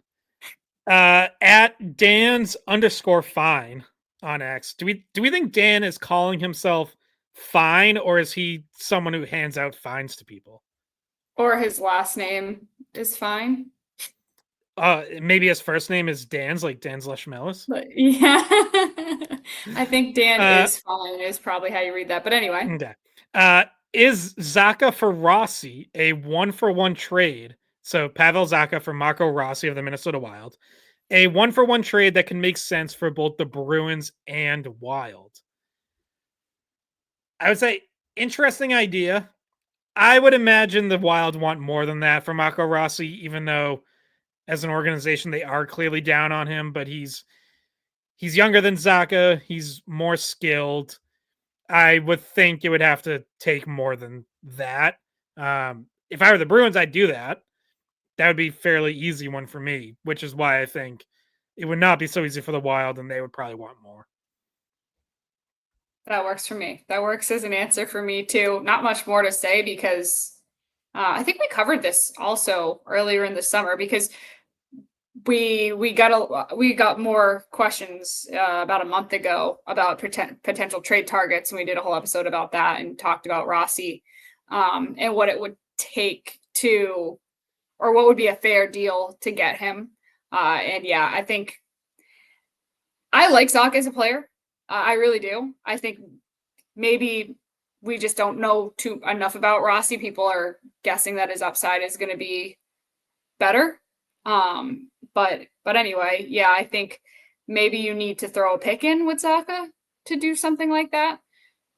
At Dan's_fine on X, do we think Dan is calling himself fine, or is he someone who hands out fines to people? Or his last name is fine. Maybe his first name is Dan's, like Dan's Leishmelis. But yeah, I think Dan is fine is probably how you read that. But anyway, okay. Is Zacha for Rossi a 1-for-1 trade? So Pavel Zacha for Marco Rossi of the Minnesota Wild, a 1-for-1 trade that can make sense for both the Bruins and Wild. I would say interesting idea. I would imagine the Wild want more than that for Marco Rossi, even though as an organization they are clearly down on him. But he's younger than Zacha. He's more skilled. I would think it would have to take more than that. If I were the Bruins, I'd do that. That would be a fairly easy one for me, which is why I think it would not be so easy for the Wild, and they would probably want more. that works for me. That works as an answer for me too. Not much more to say because I think we covered this also earlier in the summer because we got more questions about a month ago about potential trade targets, and we did a whole episode about that and talked about Rossi and what it would take to, or what would be a fair deal to get him. And yeah, I think I like Zacha as a player. I really do. I think maybe we just don't know enough about Rossi. People are guessing that his upside is going to be better. But anyway, yeah, I think maybe you need to throw a pick in with Zacha to do something like that.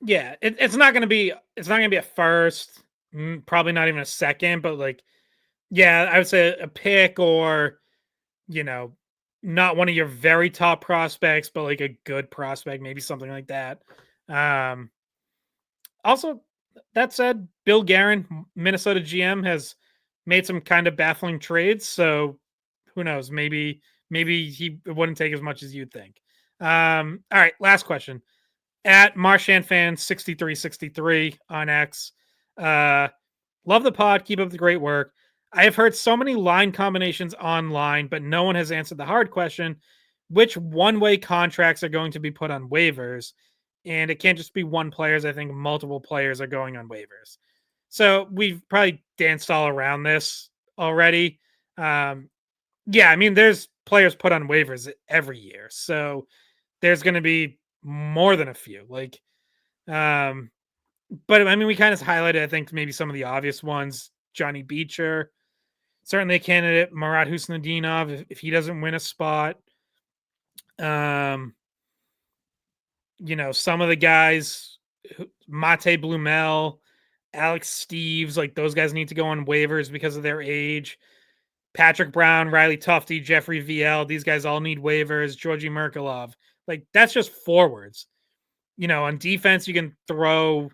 Yeah, it's not going to be a first, probably not even a second, but like, yeah, I would say a pick, or not one of your very top prospects, but like a good prospect, maybe something like that. Also, that said, Bill Guerin, Minnesota GM, has made some kind of baffling trades, so who knows? Maybe it wouldn't take as much as you'd think. All right, last question. At Marchand Fan 6363 on X. Love the pod. Keep up the great work. I have heard so many line combinations online, but no one has answered the hard question: which one-way contracts are going to be put on waivers? And it can't just be one player. I think multiple players are going on waivers. So we've probably danced all around this already. Yeah, I mean, there's players put on waivers every year, so there's going to be more than a few. Like, but I mean, we kind of highlighted, I think, maybe some of the obvious ones. Johnny Beecher, certainly a candidate. Marat Husnudinov, if he doesn't win a spot. Some of the guys, Mate Blumel, Alex Steves, like those guys need to go on waivers because of their age. Patrick Brown, Riley Tufte, Jeffrey VL, these guys all need waivers. Georgi Merkulov, like that's just forwards. On defense, you can throw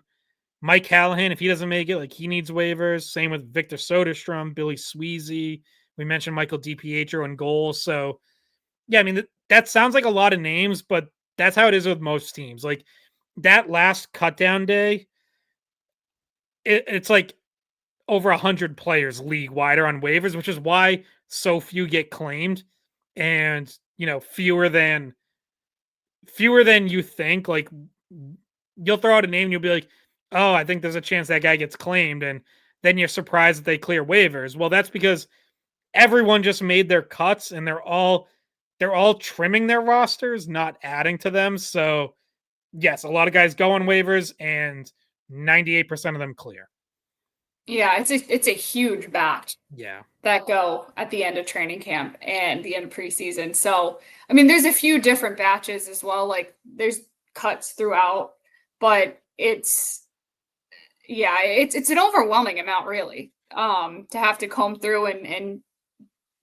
Mike Callahan if he doesn't make it, like he needs waivers. Same with Victor Soderstrom, Billy Sweezy. We mentioned Michael DiPietro in goal. So, yeah, I mean, that sounds like a lot of names, but that's how it is with most teams. Like that last cut down day, it's like over 100 players league wide are on waivers, which is why so few get claimed. And fewer than you think. Like, you'll throw out a name and you'll be like, oh, I think there's a chance that guy gets claimed, and then you're surprised that they clear waivers. Well, that's because everyone just made their cuts, and they're all trimming their rosters, not adding to them. So yes, a lot of guys go on waivers, and 98% of them clear. Yeah, it's a huge batch. Yeah. That go at the end of training camp and the end of preseason. So, I mean, there's a few different batches as well. Like, there's cuts throughout, but it's an overwhelming amount, really, to have to comb through and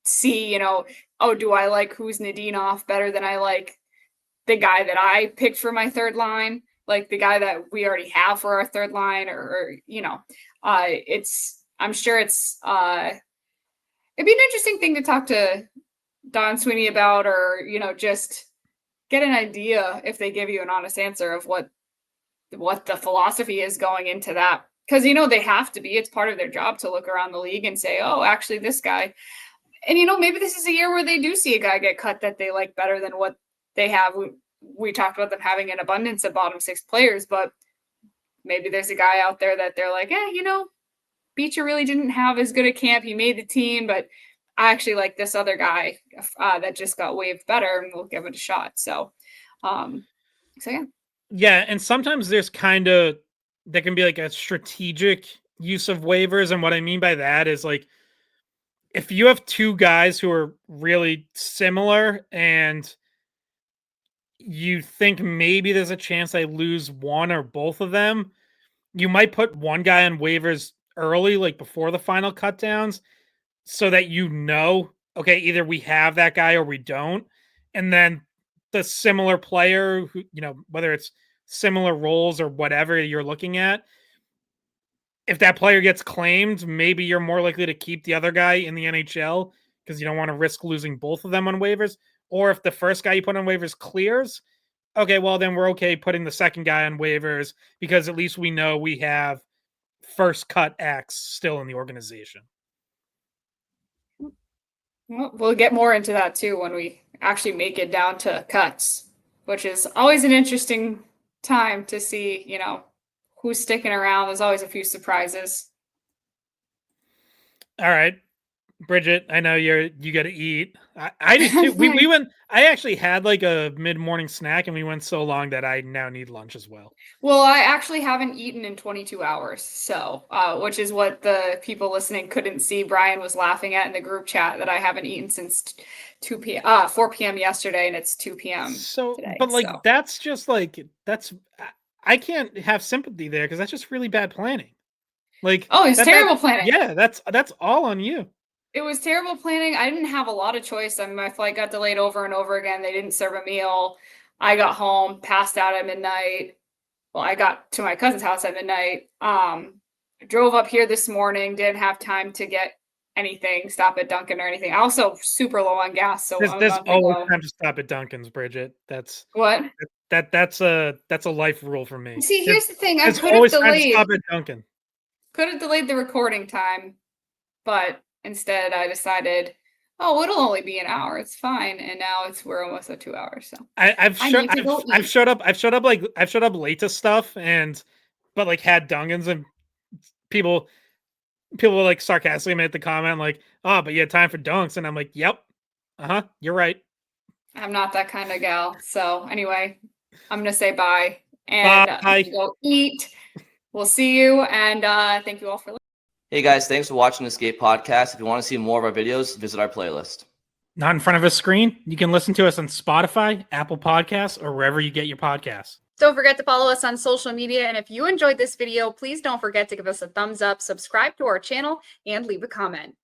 see, oh, do I like Kuznetsov better than I like the guy that I picked for my third line, like the guy that we already have for our third line, or I'm sure it'd be an interesting thing to talk to Don Sweeney about, or, just get an idea if they give you an honest answer of what the philosophy is going into that. Because, they have to be, it's part of their job to look around the league and say, oh, actually this guy, and, maybe this is a year where they do see a guy get cut that they like better than what they have. We talked about them having an abundance of bottom six players, but maybe there's a guy out there that they're like, Beecher really didn't have as good a camp. He made the team, but I actually like this other guy that just got waived better, and we'll give it a shot. So yeah. Yeah, and sometimes there can be like a strategic use of waivers, and what I mean by that is, like, if you have two guys who are really similar and you think maybe there's a chance they lose one or both of them, you might put one guy on waivers early, like before the final cut downs, so that okay, either we have that guy or we don't. And then the similar player who, whether it's similar roles or whatever you're looking at, if that player gets claimed, maybe you're more likely to keep the other guy in the NHL because you don't want to risk losing both of them on waivers. Or if the first guy you put on waivers clears, okay, well, then we're okay putting the second guy on waivers because at least we know we have first cut X still in the organization. We'll get more into that too when we actually make it down to cuts, which is always an interesting time to see, who's sticking around. There's always a few surprises. All right, Bridget, I know you got to eat. I did too. We went. I actually had like a mid-morning snack, and we went so long that I now need lunch as well. Well, I actually haven't eaten in 22 hours, so which is what the people listening couldn't see. Brian was laughing at in the group chat that I haven't eaten since 4 p.m. yesterday, and it's 2 p.m. So, today, but like that's just like I can't have sympathy there because that's just really bad planning. Like, oh, it's terrible planning. Yeah, that's all on you. It was terrible planning. I didn't have a lot of choice. I mean, my flight got delayed over and over again. They didn't serve a meal. I got home, passed out at midnight. Well, I got to my cousin's house at midnight. Drove up here this morning. Didn't have time to get anything, stop at Dunkin' or anything. I also super low on gas, so there's always time to stop at Dunkin's, Bridget. That's what. That's a life rule for me. See, here's the thing. I could have delayed. Stop at Dunkin'. Could have delayed the recording time, but instead I decided, oh, it'll only be an hour. It's fine. And now we're almost at 2 hours. So I've showed up late to stuff, but like had Dunkin's, and people will like sarcastically make the comment like, oh, but you had time for dunks, and I'm like, yep, you're right. I'm not that kind of gal. So anyway, I'm gonna say bye and go eat. We'll see you, and thank you all for listening. Hey guys, thanks for watching the Skate Podcast. If you want to see more of our videos, visit our playlist. Not in front of a screen? You can listen to us on Spotify, Apple Podcasts, or wherever you get your podcasts. Don't forget to follow us on social media, and if you enjoyed this video, please don't forget to give us a thumbs up, subscribe to our channel, and leave a comment.